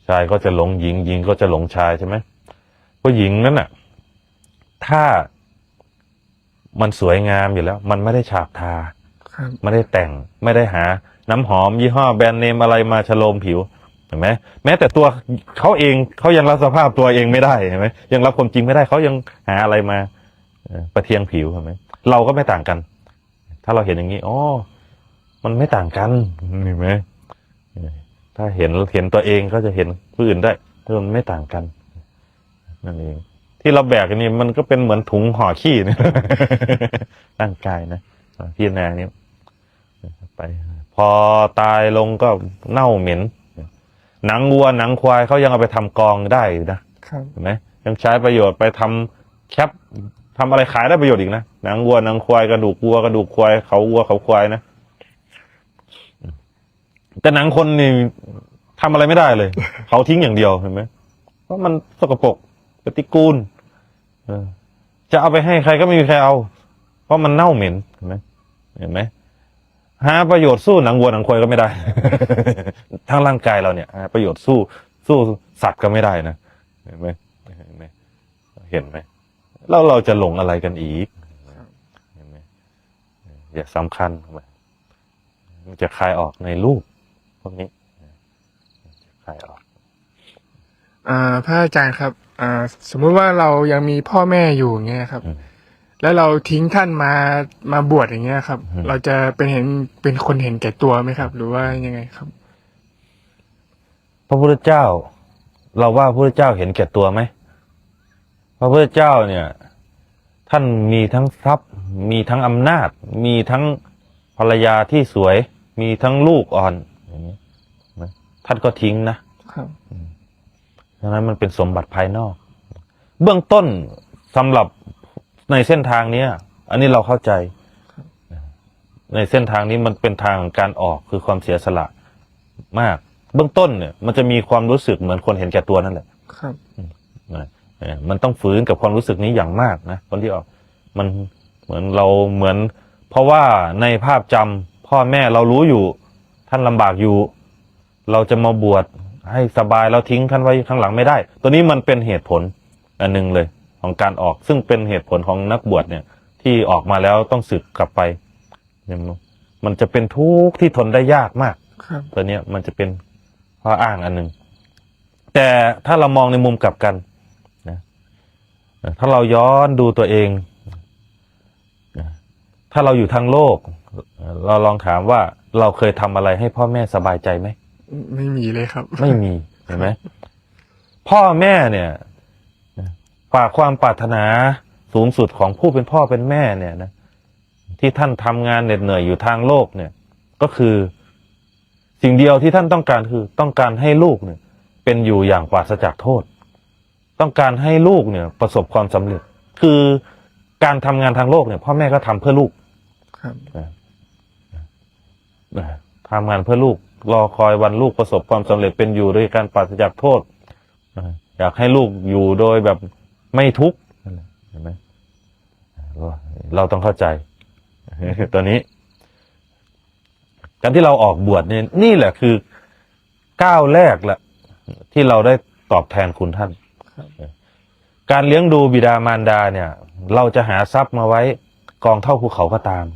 ชายก็จะหลงหญิงหญิงก็จะหลงชายใช่ไหมผู้หญิงนั้นน่ะถ้ามันสวยงามอยู่แล้วมันไม่ได้ฉาบทาไม่ได้แต่งไม่ได้หาน้ำหอมยี่ห้อแบรนด์เนมอะไรมาฉโลมผิวเห็นไหมแม้แต่ตัวเขาเองเขายังรับสภาพตัวเองไม่ได้เห็นไหมยังรับความจริงไม่ได้เขายังหาอะไรมาประเทียงผิวเห็นไหมเราก็ไม่ต่างกันถ้าเราเห็นอย่างนี้อ๋อมันไม่ต่างกันเห็นไหมถ้าเห็นตัวเองก็จะเห็นผู้อื่นได้มันไม่ต่างกันนั่นเอง ที่เราแบกนี่มันก็เป็นเหมือนถุงห่อขี้นะ ร่างกายนะพี่นานี้ไปพอตายลงก็เน่าเหม็นหนังวัวหนังควายเขายังเอาไปทำกองได้อยู่นะครับ เห็นไหมยังใช้ประโยชน์ไปทำแคปทำอะไรขายได้ประโยชน์อีกนะหนังวัวหนังควายกระดูกวัวกระดูกควายเขาวัวเขาควายนะแต่หนังคนนี่ทำอะไรไม่ได้เลย เขาทิ้งอย่างเดียวเห็นไหมเพราะมันสกปรกปฏิกูลจะเอาไปให้ใครก็ไม่มีใครเอา เพราะมันเน่าเหม็นเห็นไหมเห็นไหมหาประโยชน์สู้หนังวัวหนังควายก็ไม่ได้ ทั้งร่างกายเราเนี่ยหาประโยชน์สู้สัตว์ก็ไม่ได้นะเห็นไหมเห็นไหมเห็นไหมแล้วเราจะหลงอะไรกันอีกเห็นไหมอย่าสำคัญมันจะคลายออกในรูปพวกนี้จะคลายออก พระอาจารย์ครับสมมุติว่าเรายังมีพ่อแม่อยู่อย่างเงี้ยครับ แล้วเราทิ้งท่านมาบวชอย่างเงี้ยครับ เราจะเป็นคนเห็นแก่ตัวไหมครับ หรือว่ายังไงครับ พระพุทธเจ้า เราว่าพระพุทธเจ้าเห็นแก่ตัวไหมพระพุทธเจ้าเนี่ย ท่านมีทั้งทรัพย์มีทั้งอำนาจ มีทั้งภรรยาที่สวย มีทั้งลูกอ่อนอย่างนี้ท่านก็ทิ้งนะครับ ดังนั้นมันเป็นสมบัติภายนอก เบื้องต้นสำหรับในเส้นทางนี้อันนี้เราเข้าใจ ในเส้นทางนี้มันเป็นทางการออกคือความเสียสละมาก เบื้องต้นเนี่ยมันจะมีความรู้สึกเหมือนคนเห็นแก่ตัวนั่นแหละ ครับ มันต้องฝืนกับความรู้สึกนี้อย่างมากนะคนที่ออกมันเหมือนเราเหมือน เพราะว่าในภาพจำพ่อแม่เรารู้อยู่ท่านลำบากอยู่ เราจะมาบวชให้สบายแล้วทิ้งท่านไว้ข้างหลังไม่ได้ ตัวนี้มันเป็นเหตุผลอันหนึ่งเลยของการออกซึ่งเป็นเหตุผลของนักบวชเนี่ยที่ออกมาแล้วต้องสึกกลับไปมันจะเป็นทุกข์ที่ทนได้ยากมาก ครับ ตัวเนี้ยมันจะเป็นข้ออ้างอันหนึ่งแต่ถ้าเรามองในมุมกลับกันนะถ้าเราย้อนดูตัวเองถ้าเราอยู่ทางโลกเราลองถามว่าเราเคยทำอะไรให้พ่อแม่สบายใจไหม ไม่มีเลยครับ ไม่มีเห็นไหมพ่อแม่เนี่ยฝากความปรารถนาสูงสุดของผู้เป็นพ่อเป็นแม่เนี่ยนะที่ท่านทำงานเหน็ดเหนื่อยอยู่ทางโลกเนี่ยก็คือสิ่งเดียวที่ท่านต้องการคือต้องการให้ลูกเนี่ยเป็นอยู่อย่างปราศจากโทษต้องการให้ลูกเนี่ยประสบความสำเร็จคือการทำงานทางโลกเนี่ยพ่อแม่ก็ทำเพื่อลูก ครับ ทำงานเพื่อลูกรอคอยวันลูกประสบความสำเร็จเป็นอยู่ด้วยการปราศจากโทษอยากให้ลูกอยู่โดยแบบไม่ทุกข์เห็นไหมเราต้องเข้าใจ ตัวนี้ การที่เราออกบวชเนี่ยนี่แหละคือก้าวแรกแหละที่เราได้ตอบแทนคุณท่าน การเลี้ยงดูบิดามารดาเนี่ย เราจะหาทรัพย์มาไว้กองเท่าภูเขาก็ตาม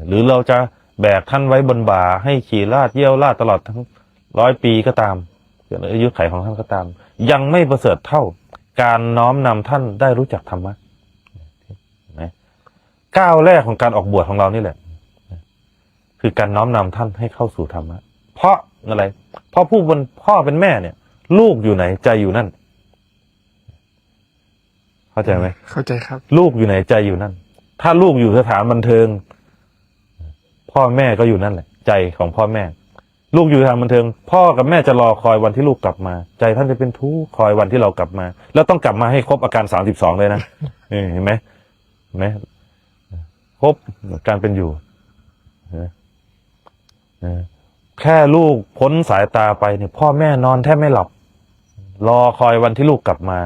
หรือเราจะแบกท่านไว้บนบ่าให้ขี่ลาดเยี่ยวลาดตลอดทั้ง100 ปีก็ตามอายุขัยของท่านก็ตามยังไม่ประเสริฐเท่าการน้อมนำท่านได้รู้จักธรรมะเห็นไหมก้าวแรกของการออกบวชของเรานี่แหละคือการน้อมนำท่านให้เข้าสู่ธรรมะเพราะอะไรเพราะผู้เป็นพ่อเป็นแม่เนี่ย ลูกอยู่ไหนใจอยู่นั่นเข้าใจไหมเข้าใจครับ ลูกอยู่ไหนใจอยู่นั่นถ้าลูกอยู่สถานบันเทิงพ่อแม่ก็อยู่นั่นแหละใจของพ่อแม่ลูกอยู่ทางบันเทิงพ่อกับแม่จะรอคอยวันที่ลูกกลับมาใจท่านจะเป็นทุกข์คอยวันที่เรากลับมาแล้วต้องกลับมาให้ครบอาการ32เลยนะเห็นไหมเห็นไหมครบการเป็นอยู่แค่ลูกพ้นสายตาไปเนี่ยพ่อแม่นอนแทบไม่หลับรอคอยวันที่ลูกกลับมา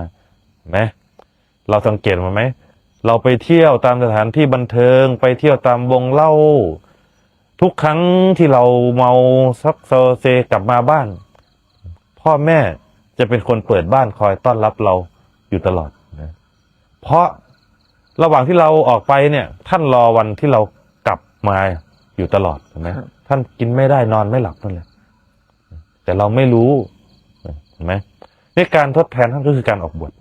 เห็นไหมเราสังเกตมาไหมเราไปเที่ยวตามสถานที่บันเทิงไปเที่ยวตามวงเล่าทุกครั้งที่เราเมาซักเซกลับมาบ้านพ่อแม่จะเป็นคนเปิดบ้านคอยต้อนรับเราอยู่ตลอดนะเพราะระหว่างที่เราออกไปเนี่ยท่านรอวันที่เรากลับมาอยู่ตลอดเห็นไหมท่านกินไม่ได้นอนไม่หลับนั่นแหละแต่เราไม่รู้เห็นไหมนี่การทดแทนท่านก็คือการออกบวช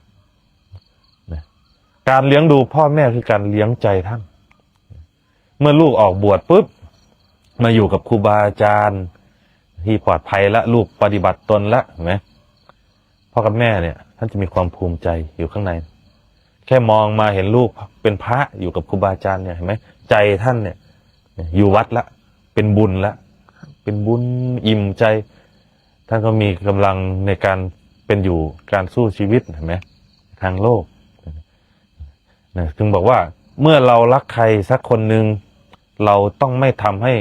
การเลี้ยงดูพ่อแม่คือการเลี้ยงใจท่านเมื่อลูกออกบวชปุ๊บมาอยู่กับครูบาอาจารย์ที่ปลอดภัยละลูกปฏิบัติตนละเห็นไหม พ่อกับแม่เนี่ยท่านจะมีความภูมิใจอยู่ข้างใน แค่มองมาเห็นลูกเป็นพระอยู่กับครูบาอาจารย์เนี่ยเห็นไหมใจท่านเนี่ยอยู่วัดละเป็นบุญละเป็นบุญอิ่มใจ ท่านก็มีกำลังในการเป็นอยู่การสู้ชีวิตเห็นไหมทางโลกนะถึงบอกว่าเมื่อเรารักใครสักคนหนึ่งเราต้องไม่ทำให้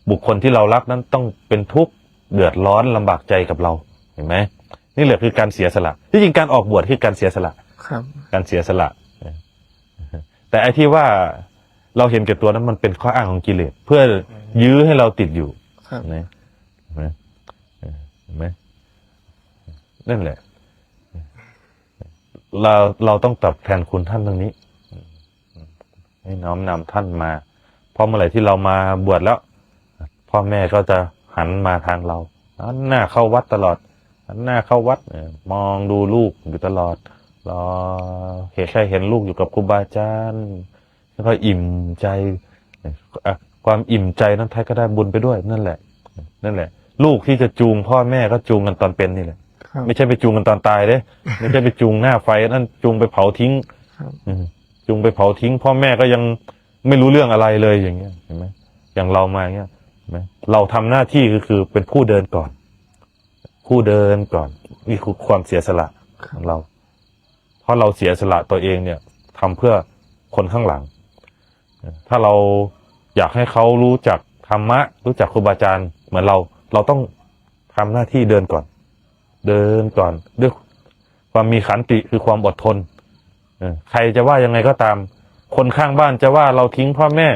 บุคคลที่เรารักนั้นต้องเป็นทุกข์เดือดร้อนลำบากใจกับเราเห็นไหมนี่แหละคือการเสียสละที่จริงการออกบวชคือการเสียสละ ครับ การเสียสละแต่ไอ้ที่ว่าเราเห็นแก่ตัวนั้นมันเป็นข้ออ้างของกิเลสเพื่อยื้อให้เราติดอยู่ ครับ เห็นไหมเห็นไหมนั่นแหละเราต้องตอบแทนคุณท่านตรงนี้ให้น้อมนำท่านมาเพราะเมื่อไหร่ที่เรามาบวชแล้วพ่อแม่ก็จะหันมาทางเราหันหน้าเข้าวัดตลอดหันหน้าเข้าวัดมองดูลูกอยู่ตลอดรอแค่เห็นลูกอยู่กับครูบาอาจารย์แล้วก็อิ่มใจความอิ่มใจนั้นท้ายก็ได้บุญไปด้วยนั่นแหละลูกที่จะจูงพ่อแม่ก็จูงกันตอนเป็นนี่แหละ ครับ ไม่ใช่ไปจูงกันตอนตายเด้ ไม่ใช่ไปจูงหน้าไฟนั่นจูงไปเผาทิ้ง ครับ จูงไปเผาทิ้ง พ่อแม่ก็ยังไม่รู้เรื่องอะไรเลยอย่างเงี้ยเห็นไหมอย่างเรามาอย่างเงี้ยเห็นไหมเราทำหน้าที่คือเป็นผู้เดินก่อนนี่คือความเสียสละของเรา เพราะเราเสียสละตัวเองเนี่ยทำเพื่อคนข้างหลัง ถ้าเราอยากให้เขารู้จักธรรมะรู้จักครูบาอาจารย์เหมือนเราต้องทำหน้าที่เดินก่อนด้วยความมีขันติคือความอดทนใครจะว่ายังไงก็ตามคนข้างบ้านจะว่าเราทิ้งพ่อแม่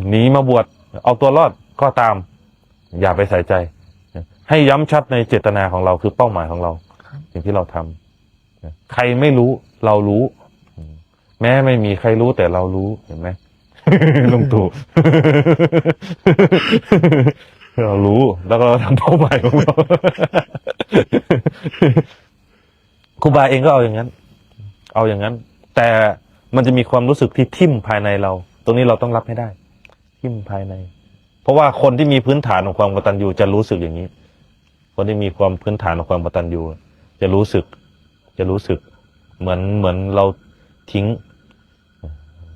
หนีมาบวชเอาตัวรอดก็ตามอย่าไปใส่ใจให้ย้ำชัดในเจตนาของเราคือเป้าหมายของเราสิ่งที่เราทำใครไม่รู้เรารู้แม้ไม่มีใครรู้แต่เรารู้เห็นไหม ลุงตู่ เรารู้แล้วก็เราทำเป้าหมายของเรา ครูบาเองก็เอาอย่างนั้นแต่มันจะมีความรู้สึกที่ทิ่มภายในเราตรงนี้เราต้องรับให้ได้ทิ่มภายในเพราะว่าคนที่มีพื้นฐานของความกตัญญูจะรู้สึกอย่างนี้คนที่มีความพื้นฐานของความกตัญญูจะรู้สึกเหมือนเราทิ้ง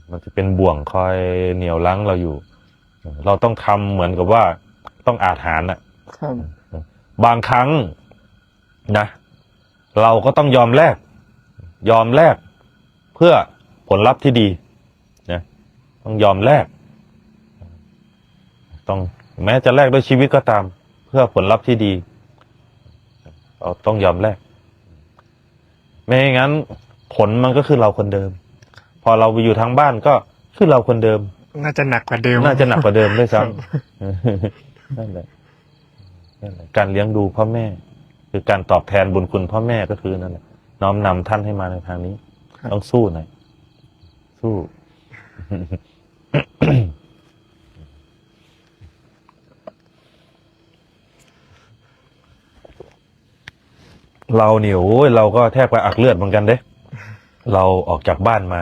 มันจะเป็นบ่วงคอยเหนี่ยวรั้งเราอยู่เราต้องทำเหมือนกับว่าต้องอาถรรพ์ครับ บางครั้งนะเราก็ต้องยอมแลกเพื่อผลลัพธ์ที่ดีนะต้องยอมแลกต้องแม้จะแลกด้วยชีวิตก็ตามเพื่อผลลัพธ์ที่ดีเราต้องยอมแลกไม่งั้นผลมันก็คือเราคนเดิมพอเราไปอยู่ทางบ้านก็คือเราคนเดิมน่าจะหนักกว่าเดิมด้วยซ้ำนั่นแหละการเลี้ยงดูพ่อแม่คือการตอบแทนบุญคุณพ่อแม่ก็คือนั่นแหละน้อมนำท่านให้มาในทางนี้ต้องสู้หน่อยสู้ เราเนี่ยโอ้ยเราก็แทบจะอักเลือดเหมือนกันเด้เราออกจากบ้านมา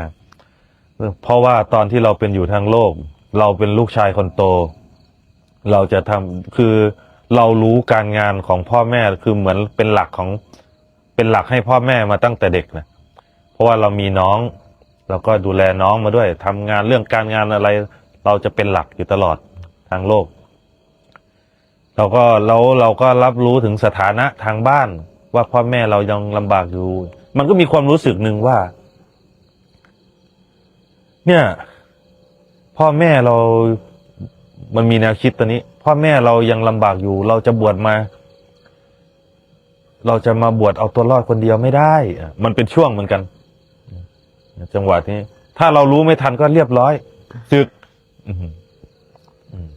เพราะว่าตอนที่เราเป็นอยู่ทางโลกเราเป็นลูกชายคนโตเราจะทำคือเรารู้การงานของพ่อแม่คือเหมือนเป็นหลักให้พ่อแม่มาตั้งแต่เด็กนะเพราะว่าเรามีน้องเราก็ดูแลน้องมาด้วยทำงานเรื่องการงานอะไรเราจะเป็นหลักอยู่ตลอดทางโลกเราก็รับรู้ถึงสถานะทางบ้านว่าพ่อแม่เรายังลำบากอยู่มันก็มีความรู้สึกหนึ่งว่าเนี่ยพ่อแม่เรามันมีแนวคิดตัวนี้พ่อแม่เรายังลำบากอยู่เราจะบวชมาเอาตัวรอดคนเดียวไม่ได้มันเป็นช่วงเหมือนกันจังหวะนี้ถ้าเรารู้ไม่ทันก็เรียบร้อยสึก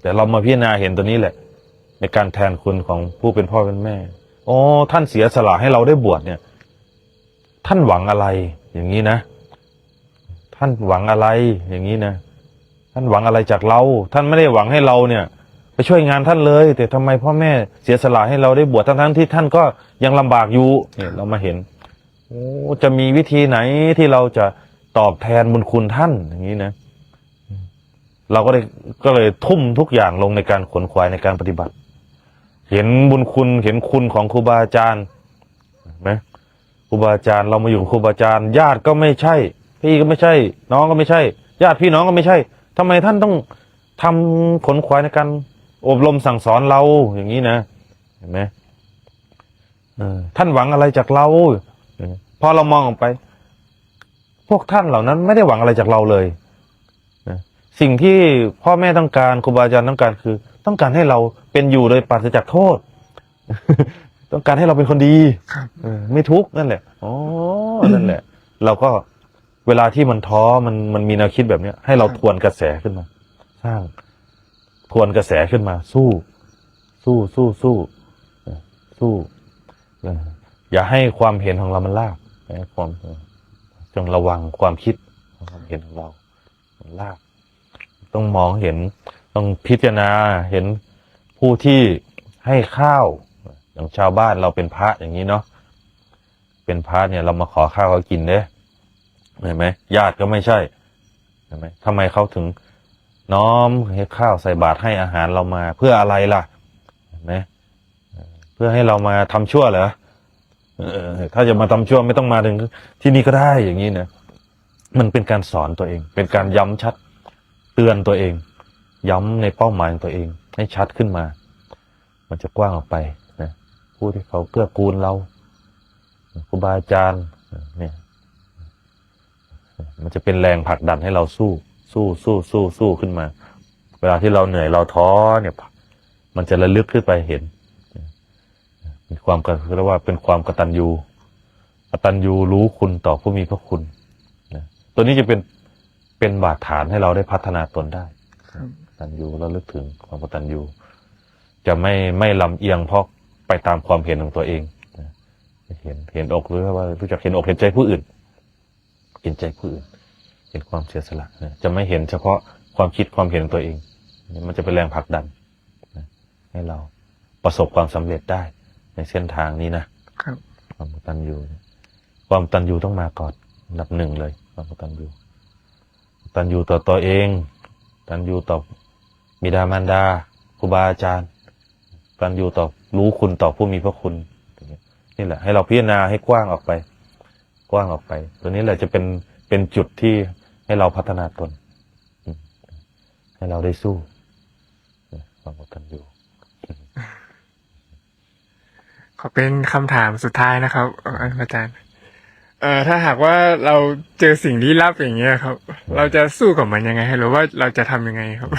แต่เรามาพิจารณาเห็นตัวนี้แหละในการแทนคุณของผู้เป็นพ่อเป็นแม่อ๋อท่านเสียสละให้เราได้บวชเนี่ยท่านหวังอะไรอย่างนี้นะท่านหวังอะไรอย่างนี้นะท่านหวังอะไรจากเราท่านไม่ได้หวังให้เราเนี่ยไปช่วยงานท่านเลยแต่ทำไมพ่อแม่เสียสละให้เราได้บวชทั้งที่ท่านก็ยังลำบากอยู่เนี่ยเรามาเห็นโอ้จะมีวิธีไหนที่เราจะตอบแทนบุญคุณท่านอย่างนี้นะเราก็เลยทุ่มทุกอย่างลงในการขวนขวายในการปฏิบัติเห็นบุญคุณเห็นคุณของครูบาอาจารย์ไหม ครูบาอาจารย์เรามาอยู่กับครูบาอาจารย์ญาติก็ไม่ใช่ พี่ก็ไม่ใช่ น้องก็ไม่ใช่ ญาติพี่น้องก็ไม่ใช่ทำไมท่านต้องทำขนขวายในการอบรมสั่งสอนเราอย่างนี้นะเห็นไหมท่านหวังอะไรจากเราพอเรามองออกไป พวกท่านเหล่านั้นไม่ได้หวังอะไรจากเราเลยนะสิ่งที่พ่อแม่ต้องการครูบาอาจารย์ต้องการคือ ต้องการให้เราเป็นอยู่โดยปราศจากโทษ ต้องการให้เราเป็นคนดี ครับ ไม่ทุกข์นั่นแหละอ๋อนั่นแหละ เราก็เวลาที่มันท้อมันมีแนวคิดแบบเนี้ย ให้เราทวนกระแสขึ้นมา สร้างทวนกระแสขึ้นมา สู้อย่าให้ความเห็นของเรามันลากความจงระวังความคิดความเห็นของเรามันลาก ต้องมองเห็นต้องพิจารณาเห็นผู้ที่ให้ข้าวอย่างชาวบ้านเราเป็นพระอย่างนี้เนาะเป็นพระเนี่ยเรามาขอข้าวเขากินเด้เห็นไหมญาติก็ไม่ใช่เห็นไหมทำไมเขาถึงน้อมให้ข้าวใส่บาตรให้อาหารเรามาเพื่ออะไรล่ะเห็นไหมเพื่อให้เรามาทำชั่วเหรอถ้าจะมาทำชั่วไม่ต้องมาถึงที่นี่ก็ได้อย่างนี้นะมันเป็นการสอนตัวเอง เป็นการย้ำชัดเตือนตัวเอง ย้ำในเป้าหมายของตัวเองให้ชัดขึ้นมา มันจะกว้างออกไปนะผู้ที่เขาเกื้อกูลเราครูบาอาจารย์เนี่ยมันจะเป็นแรงผลักดันให้เราสู้ขึ้นมา เวลาที่เราเหนื่อยเราท้อเนี่ยมันจะระลึกขึ้นไปเห็นมีความเรียกว่าเป็นความกตัญญูรู้คุณต่อผู้มีพระคุณนะตัวนี้จะเป็นบาดฐานให้เราได้พัฒนาตนได้กตัญญูเราลึกถึงความกตัญญูจะไม่ลำเอียงเพราะไปตามความเห็นของตัวเองนะเห็นอกหรือว่ารู้จักเห็นอกเห็นใจผู้อื่นเห็นใจผู้อื่นเห็นความเสียสละนะจะไม่เห็นเฉพาะความคิดความเห็นของตัวเองมันจะเป็นแรงผลักดันนะให้เราประสบความสำเร็จได้ในเส้นทางนี้นะครับความกตัญญูต้องมาก่อนอันดับหนึ่งเลยความกตัญญูต่อตัวเองกตัญญูต่อบิดามารดาครูบาอาจารย์กตัญญูต่อรู้คุณต่อผู้มีพระคุณนี่แหละให้เราพิจารณาให้กว้างออกไปตัวนี้แหละจะเป็นจุดที่ให้เราพัฒนาตนให้เราได้สู้ความกตัญญู ขอเป็นคำถามสุดท้ายนะครับอาจารย์ถ้าหากว่าเราเจอสิ่งลี้ลับอย่างเงี้ยครับ เราจะสู้กับมันยังไงหรือว่าเราจะทำยังไงครับ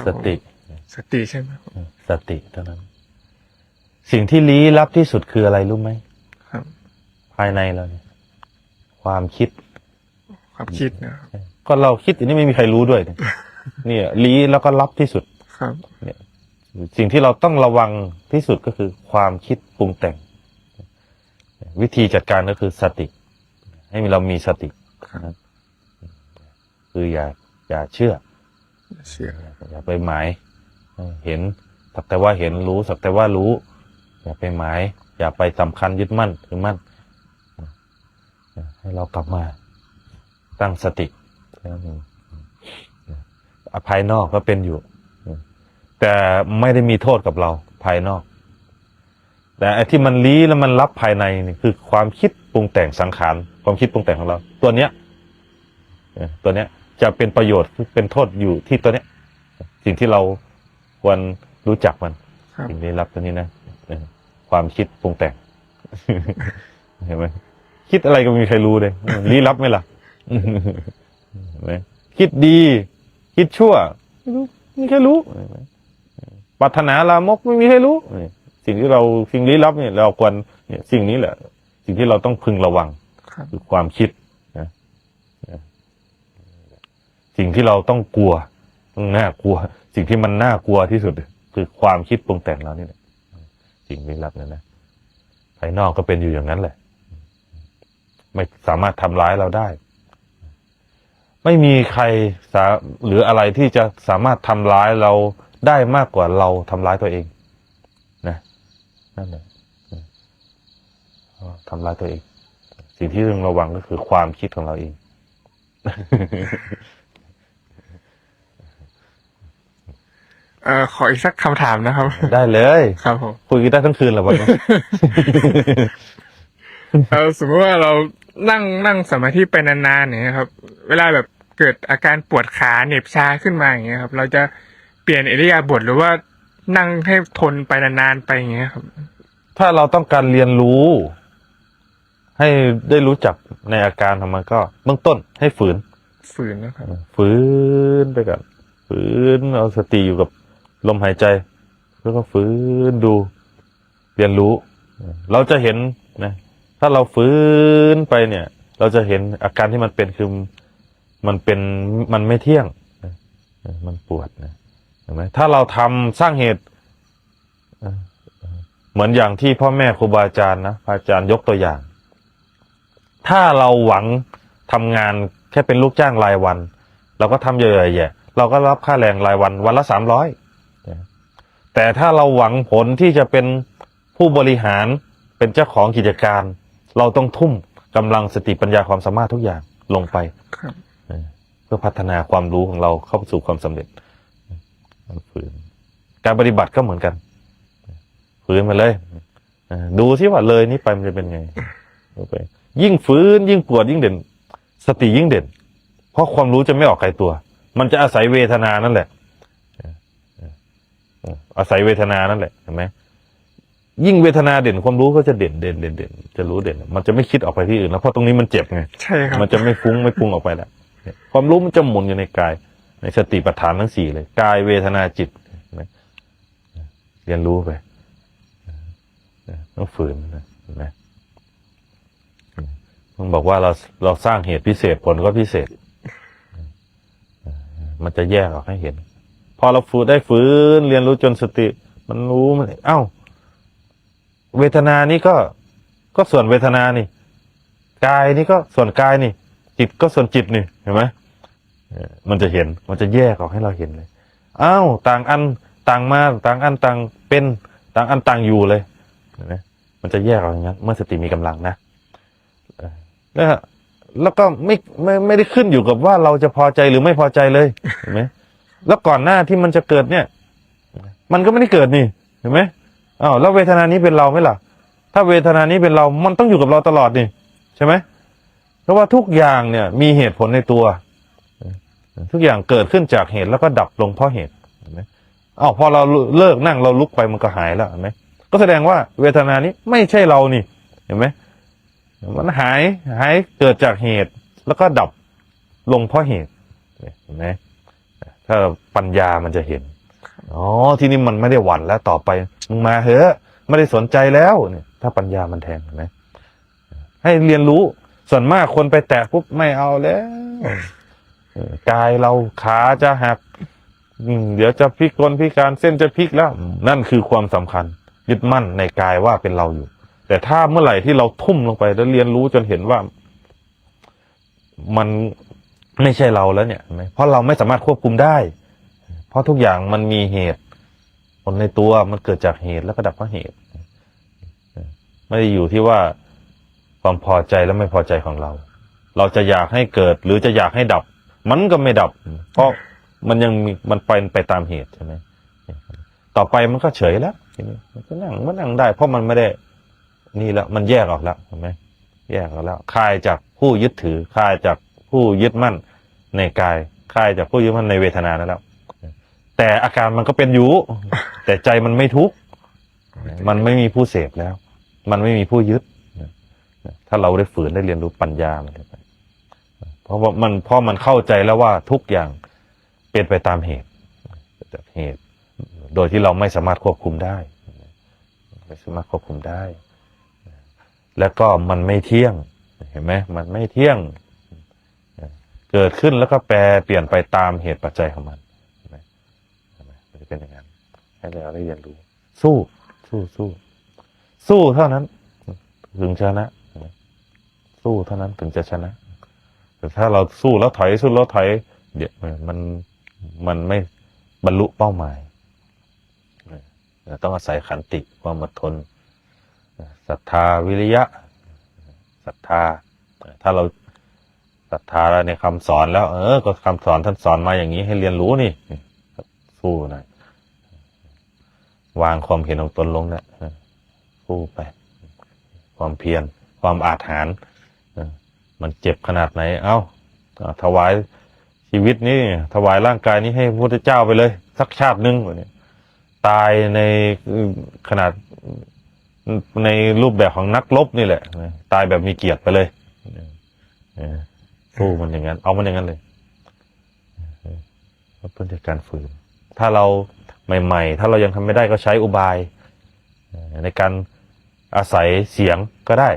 สติ ใช่ไหมครับ สติเท่านั้น สิ่งที่ลี้ลับที่สุดคืออะไรรู้ไหม ครับ ภายในเราเนี่ยความคิด ความคิดนะครับ ก็เราคิดอันนี้ไม่มีใครรู้ด้วยเนี่ยลี้แล้วก็ลับที่สุด ครับ เนี่ยสิ่งที่เราต้องระวังที่สุดก็คือความคิดปรุงแต่ง วิธีจัดการก็คือสติ ให้เรามีสตินะคืออย่าเชื่อ อย่าไปหมายเห็นสักแต่ว่าเห็นรู้สักแต่ว่ารู้อย่าไปหมายอย่าไปสำคัญยึดมั่นถือมั่นให้เรากลับมาตั้งสติภายนอกก็เป็นอยู่แต่ไม่ได้มีโทษกับเราภายนอกแต่ไอ้ที่มันลี้แล้วมันรับภายในนี่คือความคิดปรุงแต่งสังขารความคิดปรุงแต่งของเราตัวเนี้ยจะเป็นประโยชน์เป็นโทษอยู่ที่ตัวเนี้ยสิ่งที่เราควรรู้จักมันสิ่งลี้ลับตัวนี้นะความคิดปรุงแต่ง เห็นไหมคิดอะไรก็ไม่มีใครรู้เลยลี้ลับไหมล่ะ เห็นไหมคิดดีคิดชั่วไม่รู้ไม่มีใครรู้ปรารถนาลามกไม่มีใครรู้สิ่งลี้ลับเนี่ยเราควรเนี่ยสิ่งนี้แหละสิ่งที่เราต้องพึงระวังคือความคิดนะสิ่งที่เราต้องกลัวต้องน่ากลัวสิ่งที่มันน่ากลัวที่สุดคือความคิดปรุงแต่งเรานี่แหละสิ่งลี้ลับนั่นนะภายนอกก็เป็นอยู่อย่างนั้นแหละไม่สามารถทำร้ายเราได้ไม่มีใครหรืออะไรที่จะสามารถทำร้ายเราได้มากกว่าเราทำร้ายตัวเองนะนั่นแหละทำร้ายตัวเองสิ่งที่ต้องระวังก็คือความคิดของเราเอง ขออีกสักคำถามนะครับ ได้เลย ครับผม คุยกันได้ทั้งคืนแหละวันนี้ สมมติว่าเรานั่งสมาธิไปนานๆเนี่ยครับ เวลาแบบเกิดอาการปวดขาเหน็บชาขึ้นมาอย่างเงี้ยครับ เราจะเปลี่ยนอิริยาบถหรือว่านั่งให้ทนไปนานๆไปอย่างเงี้ยครับ ถ้าเราต้องการเรียนรู้ ให้ได้รู้จักในอาการของมันก็เบื้องต้นให้ฝืน ฝืนนะครับ ฝืนไปก่อนฝืนเอาสติอยู่กับลมหายใจ แล้วก็ฝืนดู เรียนรู้ เราจะเห็นนะ ถ้าเราฝืนไปเนี่ย เราจะเห็นอาการที่มันเป็นคือมันไม่เที่ยงนะมันปวดนะเห็นไหมถ้าเราทำสร้างเหตุเหมือนอย่างที่พ่อแม่ครูบาอาจารย์นะพระอาจารย์ยกตัวอย่าง ถ้าเราหวังทำงานแค่เป็นลูกจ้างรายวัน เราก็ทำเยอะแยะเราก็รับค่าแรงรายวันวันละ300แต่ถ้าเราหวังผลที่จะเป็นผู้บริหารเป็นเจ้าของกิจการ เราต้องทุ่มกำลังสติปัญญาความสามารถทุกอย่างลงไป ครับ เพื่อพัฒนาความรู้ของเราเข้าสู่ความสำเร็จฝืนการปฏิบัติก็เหมือนกันฝืนมาเลยดูสิว่าเลยนี้ไปมันจะเป็นไงไปยิ่งฝืนยิ่งปวดยิ่งเด่นสติยิ่งเด่นเพราะความรู้จะไม่ออกไกลตัว มันจะอาศัยเวทนานั่นแหละอาศัยเวทนานั่นแหละเห็นไหมยิ่งเวทนาเด่นความรู้ก็จะเด่นจะรู้เด่นมันจะไม่คิดออกไปที่อื่นแล้วเพราะตรงนี้มันเจ็บไง ใช่ครับ มันจะไม่ฟุ้งไม่ปรุงออกไปแล้วความรู้มันจะหมุนอยู่ในกายในสติปัฏฐานทั้ง4เลยกายเวทนาจิตเรียนรู้ไปต้องฝืนนะเห็นไหมมันบอกว่าเราสร้างเหตุพิเศษผลก็พิเศษมันจะแยกออกให้เห็นพอเราฝืนเรียนรู้จนสติมันรู้มันเอ้าเวทนานี้ก็ส่วนเวทนานี่กายนี่ก็ส่วนกายนี่จิตก็ส่วนจิตนี่เห็นไหมมันจะเห็นมันจะแยกออกให้เราเห็นเลยอ้าวต่างอันต่างมาต่างอันต่างเป็นต่างอันต่างอยู่เลยเห็นไหมมันจะแยกออกอย่างนั้นเมื่อสติมีกำลังนะแล้วก็ไม่ได้ขึ้นอยู่กับว่าเราจะพอใจหรือไม่พอใจเลยเห็นไหมแล้วก่อนหน้าที่มันจะเกิดเนี่ยมันก็ไม่ได้เกิดนี่เห็นไหมอ้าวแล้วเวทนานี้เป็นเราไหมล่ะถ้าเวทนานี้เป็นเรามันต้องอยู่กับเราตลอดนี่ใช่ไหมเพราะว่าทุกอย่างเนี่ยมีเหตุผลในตัวทุกอย่างเกิดขึ้นจากเหตุแล้วก็ดับลงเพราะเหตุเห็นไหมอ้าวพอเราเลิกนั่งเราลุกไปมันก็หายแล้วเห็นไหมก็แสดงว่าเวทนานี้ไม่ใช่เรานี่เห็นไหมมันหายเกิดจากเหตุแล้วก็ดับลงเพราะเหตุเห็นไหมถ้าปัญญามันจะเห็นอ๋อที่นี่มันไม่ได้หวั่นแล้วต่อไปมึงมาเถอะไม่ได้สนใจแล้วเนี่ยถ้าปัญญามันแทงเห็นไหมให้เรียนรู้ส่วนมากคนไปแตะปุ๊บไม่เอาแล้วกายเราขาจะหักเดี๋ยวจะพิกลพิการเส้นจะพลิกแล้วนั่นคือความสำคัญยึดมั่นในกายว่าเป็นเราอยู่แต่ถ้าเมื่อไหร่ที่เราทุ่มลงไปแล้วเรียนรู้จนเห็นว่ามันไม่ใช่เราแล้วเนี่ยเพราะเราไม่สามารถควบคุมได้เพราะทุกอย่างมันมีเหตุผลในตัวมันเกิดจากเหตุแล้วก็ดับเพราะเหตุไม่ได้อยู่ที่ว่าความพอใจและไม่พอใจของเราเราจะอยากให้เกิดหรือจะอยากให้ดับมันก็ไม่ดับเพราะมันยังมีมันไปตามเหตุใช่ไหมต่อไปมันก็เฉยแล้วทีนี้มันก็นั่งได้เพราะมันไม่ได้นี่แล้วมันแยกออกแล้วเห็นไหมแยกออกแล้วคลายจากผู้ยึดถือคลายจากผู้ยึดมั่นในกายคลายจากผู้ยึดมั่นในเวทนานั่นแล้วแต่อาการมันก็เป็นอยู่แต่ใจมันไม่ทุกข์มันไม่มีผู้เสพแล้วมันไม่มีผู้ยึดถ้าเราได้ฝืนได้เรียนรู้ปัญญามันเพราะมันเข้าใจแล้วว่าทุกอย่างเป็นไปตามเหตุจากเหตุโดยที่เราไม่สามารถควบคุมได้ไม่สามารถควบคุมได้แล้วก็มันไม่เที่ยงเห็นไหมมันไม่เที่ยงเกิดขึ้นแล้วก็แปรเปลี่ยนไปตามเหตุปัจจัยของมันเห็นไหมมันจะเป็นอย่างนั้นให้เราได้เรียนรู้สู้เท่านั้นถึงชนะสู้เท่านั้นถึงจะชนะแต่ถ้าเราสู้แล้วถอยเดี๋ยวมันไม่บรรลุเป้าหมายต้องอาศัยขันติความอดทนศรัทธาวิริยะศรัทธาถ้าเราศรัทธาในคำสอนแล้วก็คำสอนท่านสอนมาอย่างนี้ให้เรียนรู้นี่สู้หน่อยวางความเห็นของตนลงเนี่ยสู้ไปความเพียร ความอาถรรพ์มันเจ็บขนาดไหนเอ้าถวายชีวิตนี้ถวายร่างกายนี้ให้พระพุทธเจ้าไปเลยสักชาติหนึ่งตายในขนาดในรูปแบบของนักรบนี่แหละตายแบบมีเกียรติไปเลยสู้มันอย่างนั้นเอามันอย่างนั้นเลยเพื่อการฝืนถ้าเราใหม่ๆถ้าเรายังทำไม่ได้ก็ใช้อุบายในการอาศัยเสียงก็ได้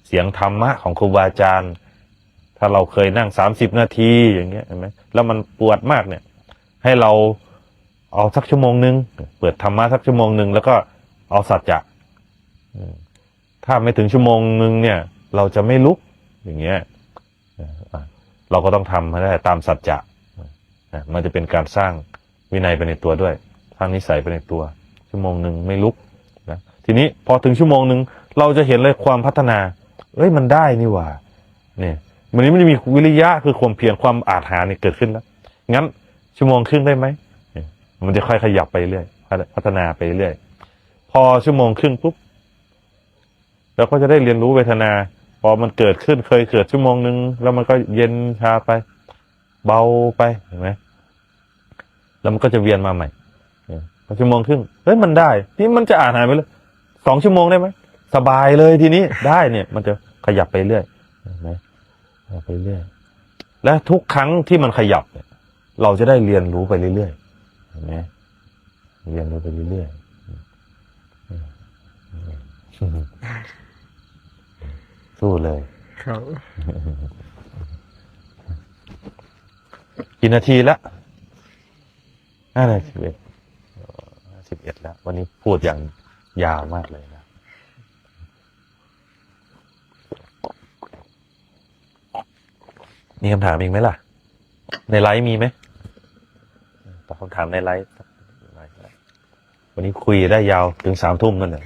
เสียงธรรมะของครูบาอาจารย์ถ้าเราเคยนั่ง30 นาทีอย่างเงี้ยเห็นไหมแล้วมันปวดมากเนี่ยให้เราเอาสักชั่วโมงนึงเปิดธรรมะสักชั่วโมงนึงแล้วก็เอาสัจจะถ้าไม่ถึงชั่วโมงนึงเนี่ยเราจะไม่ลุกอย่างเงี้ยเราก็ต้องทำให้ได้ตามสัจจะมันจะเป็นการสร้างวินัยไปในตัวด้วยสร้างนิสัยไปในตัวชั่วโมงนึงไม่ลุกนะทีนี้พอถึงชั่วโมงนึงเราจะเห็นเลยความพัฒนามันได้นี่หว่าเนี่ยวันนี้มันจะมีวิริยะคือความเพียรความอาถรรพ์เนี่ยเกิดขึ้นแล้วงั้นชั่วโมงครึ่งได้ไหมมันจะค่อยขยับไปเรื่อยพัฒนาไปเรื่อยพอชั่วโมงครึ่งปุ๊บเราก็จะได้เรียนรู้เวทนาพอมันเกิดขึ้นเคยเกิดชั่วโมงนึงแล้วมันก็เย็นชาไปเบาไปเห็นไหมแล้วมันก็จะเวียนมาใหม่พอชั่วโมงครึ่งมันได้นี่มันจะอ่านหายไปเลย2 ชั่วโมงได้ไหมสบายเลยทีนี้ได้เนี่ยมันจะขยับไปเรื่อยเห็นไหมไปเรื่อยและทุกครั้งที่มันขยับเนี่ยเราจะได้เรียนรู้ไปเรื่อยๆเห็นไหมเรียนรู้ไปเรื่อยๆสู้เลยครับ กี่นาทีแล้ว11แล้ววันนี้พูดอย่างยาวมากเลยนะมีคำถามอีกไหมล่ะในไลฟ์มีไหมตอบคำถามในไลฟ์วันนี้คุยได้ยาวถึง3 ทุ่มนั่นแหละ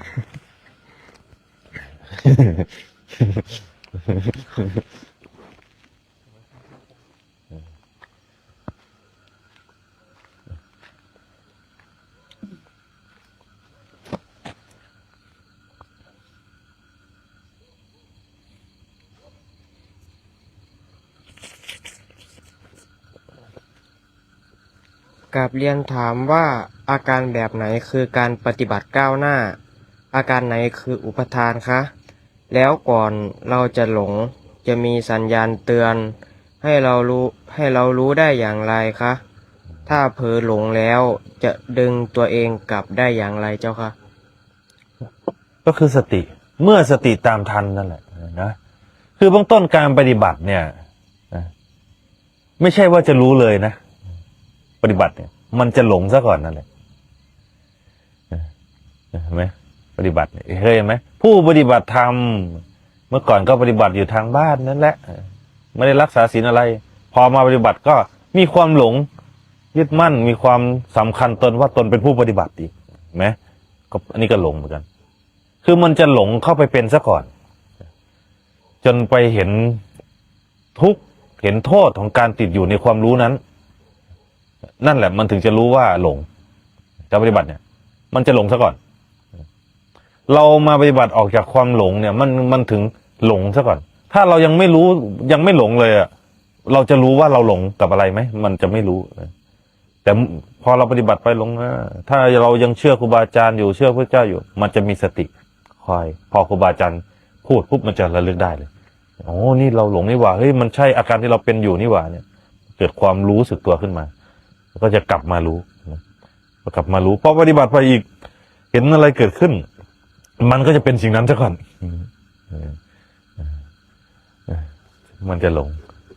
กับเรียนถามว่าอาการแบบไหนคือการปฏิบัติก้าวหน้าอาการไหนคืออุปทานคะแล้วก่อนเราจะหลงจะมีสัญญาณเตือนให้เรารู้ได้อย่างไรคะถ้าเผลอหลงแล้วจะดึงตัวเองกลับได้อย่างไรเจ้าคะก็คือสติเมื่อสติตามทันนั่นแหละนะคือเบื้องต้นการปฏิบัติเนี่ยไม่ใช่ว่าจะรู้เลยนะปฏิบัติเนี่ยมันจะหลงซะก่อนนั่นแหละเห็นไหมปฏิบัติเคยเห็นไหมผู้ปฏิบัติธรรมเมื่อก่อนก็ปฏิบัติอยู่ทางบ้านนั่นแหละไม่ได้รักษาศีลอะไรพอมาปฏิบัติก็มีความหลงยึดมั่นมีความสำคัญตนว่าตนเป็นผู้ปฏิบัติอีกเห็นไหมก็อันนี้ก็หลงเหมือนกันคือมันจะหลงเข้าไปเป็นซะก่อนจนไปเห็นทุกข์เห็นโทษของการติดอยู่ในความรู้นั้นนั่นแหละมันถึงจะรู้ว่าหลงการปฏิบัติเนี่ยมันจะหลงซะก่อนเรามาปฏิบัติออกจากความหลงเนี่ยมันถึงหลงซะก่อนถ้าเรายังไม่รู้ยังไม่หลงเลยอ่ะเราจะรู้ว่าเราหลงกับอะไรไหมมันจะไม่รู้แต่พอเราปฏิบัติไปหลงถ้าเรายังเชื่อครูบาอาจารย์อยู่เชื่อพระเจ้าอยู่มันจะมีสติคอยพอครูบาอาจารย์พูดปุ๊บมันจะระลึกได้เลยโอ้นี่เราหลงนี่หว่าเฮ้ยมันใช่อาการที่เราเป็นอยู่นี่หว่าเนี่ยเกิดความรู้สึกตัวขึ้นมาก็จะกลับมารู้พอปฏิบัติไปอีกเห็นอะไรเกิดขึ้นมันก็จะเป็นสิ่งนั้นซะก่อนมันจะหลง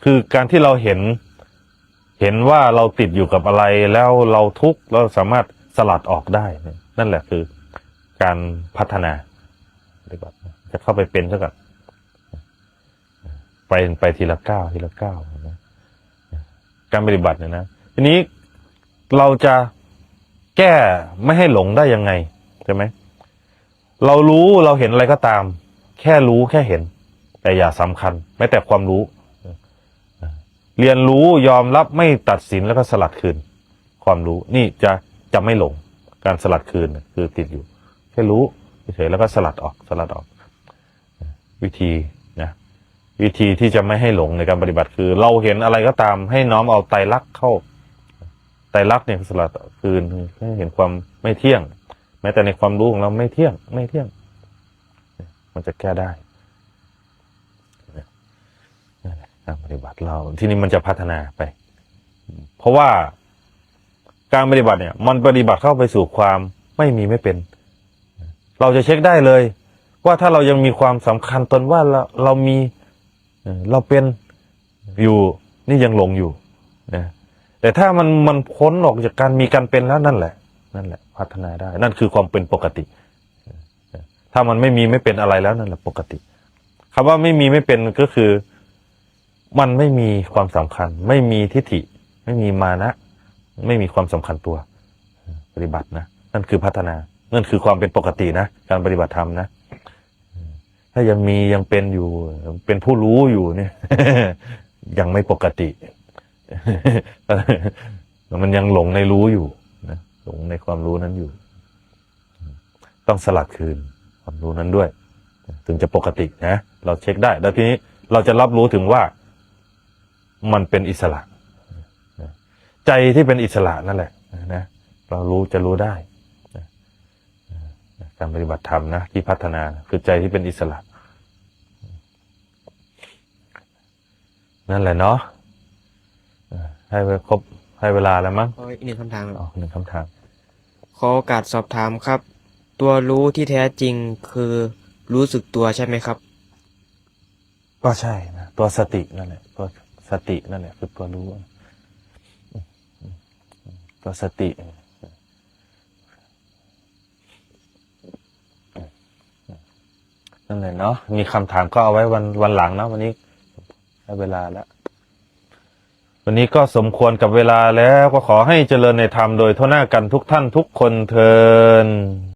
คือการที่เราเห็นว่าเราติดอยู่กับอะไรแล้วเราทุกข์เราสามารถสลัดออกได้นั่นแหละคือการพัฒนาปฏิบัติจะเข้าไปเป็นซะก่อนไปทีละก้าวนะการปฏิบัติเนี่ยนะทีนี้เราจะแก้ไม่ให้หลงได้ยังไงใช่ไหมเรารู้เราเห็นอะไรก็ตามแค่รู้แค่เห็นแต่อย่าสำคัญแม้แต่ความรู้เรียนรู้ยอมรับไม่ตัดสินแล้วก็สลัดคืนความรู้นี่จะไม่หลงการสลัดคืนคือติดอยู่แค่รู้เฉยๆแล้วก็สลัดออก วิธีนะวิธีที่จะไม่ให้หลงในการปฏิบัติคือ เราเห็นอะไรก็ตามให้น้อมเอาไตรลักษณ์เข้าไตรลักษณ์เนี่ยคือสลัดคืนให้เห็นความไม่เที่ยง แม้แต่ในความรู้ของเราไม่เที่ยงมันจะแก้ได้การปฏิบัติเราที่นี้มันจะพัฒนาไป เพราะว่าการปฏิบัติเนี่ยมันปฏิบัติเข้าไปสู่ความไม่มีไม่เป็น เราจะเช็คได้เลยว่าถ้าเรายังมีความสำคัญตนว่าเรามีเราเป็นอยู่นี่ยังหลงอยู่นะแต่ถ้ามันพ้นออกจากการมีการเป็นแล้วนั่นแหละพัฒนาได้นั่นคือความเป็นปกติถ้ามันไม่มีไม่เป็นอะไรแล้วนั่นแหละปกติคำว่าไม่มีไม่เป็นก็คือมันไม่มีความสำคัญไม่มีทิฏฐิไม่มีมานะไม่มีความสำคัญตัวปฏิบัตินะนั่นคือพัฒนานั่นคือความเป็นปกตินะการปฏิบัติธรรมนะถ้ายังมียังเป็นอยู่เป็นผู้รู้อยู่เนี่ย ยังไม่ปกติ มันยังหลงในรู้อยู่นะหลงในความรู้นั้นอยู่ต้องสลัดคืนความรู้นั้นด้วยถึงจะปกตินะเราเช็คได้แล้วทีนี้เราจะรับรู้ถึงว่ามันเป็นอิสระใจที่เป็นอิสระนั่นแหละนะเราจะรู้ได้การปฏิบัติธรรมนะที่พัฒนาคือใจที่เป็นอิสระนั่นแหละเนาะให้ไปครบให้เวลาแล้วมั้ง อีกหนึ่งคำถามครับ หนึ่งคำถาม ขอโอกาสสอบถามครับ ตัวรู้ที่แท้จริงคือรู้สึกตัวใช่ไหมครับ ก็ใช่นะตัวสตินั่นแหละตัวสตินั่นแหละคือตัวรู้ตัวสตินั่นแหละเนาะมีคำถามก็เอาไว้วันหลังเนาะวันนี้ได้เวลาแล้ววันนี้ก็สมควรกับเวลาแล้วก็ขอให้เจริญในธรรมโดยทั่วหน้ากันทุกท่านทุกคนเทิน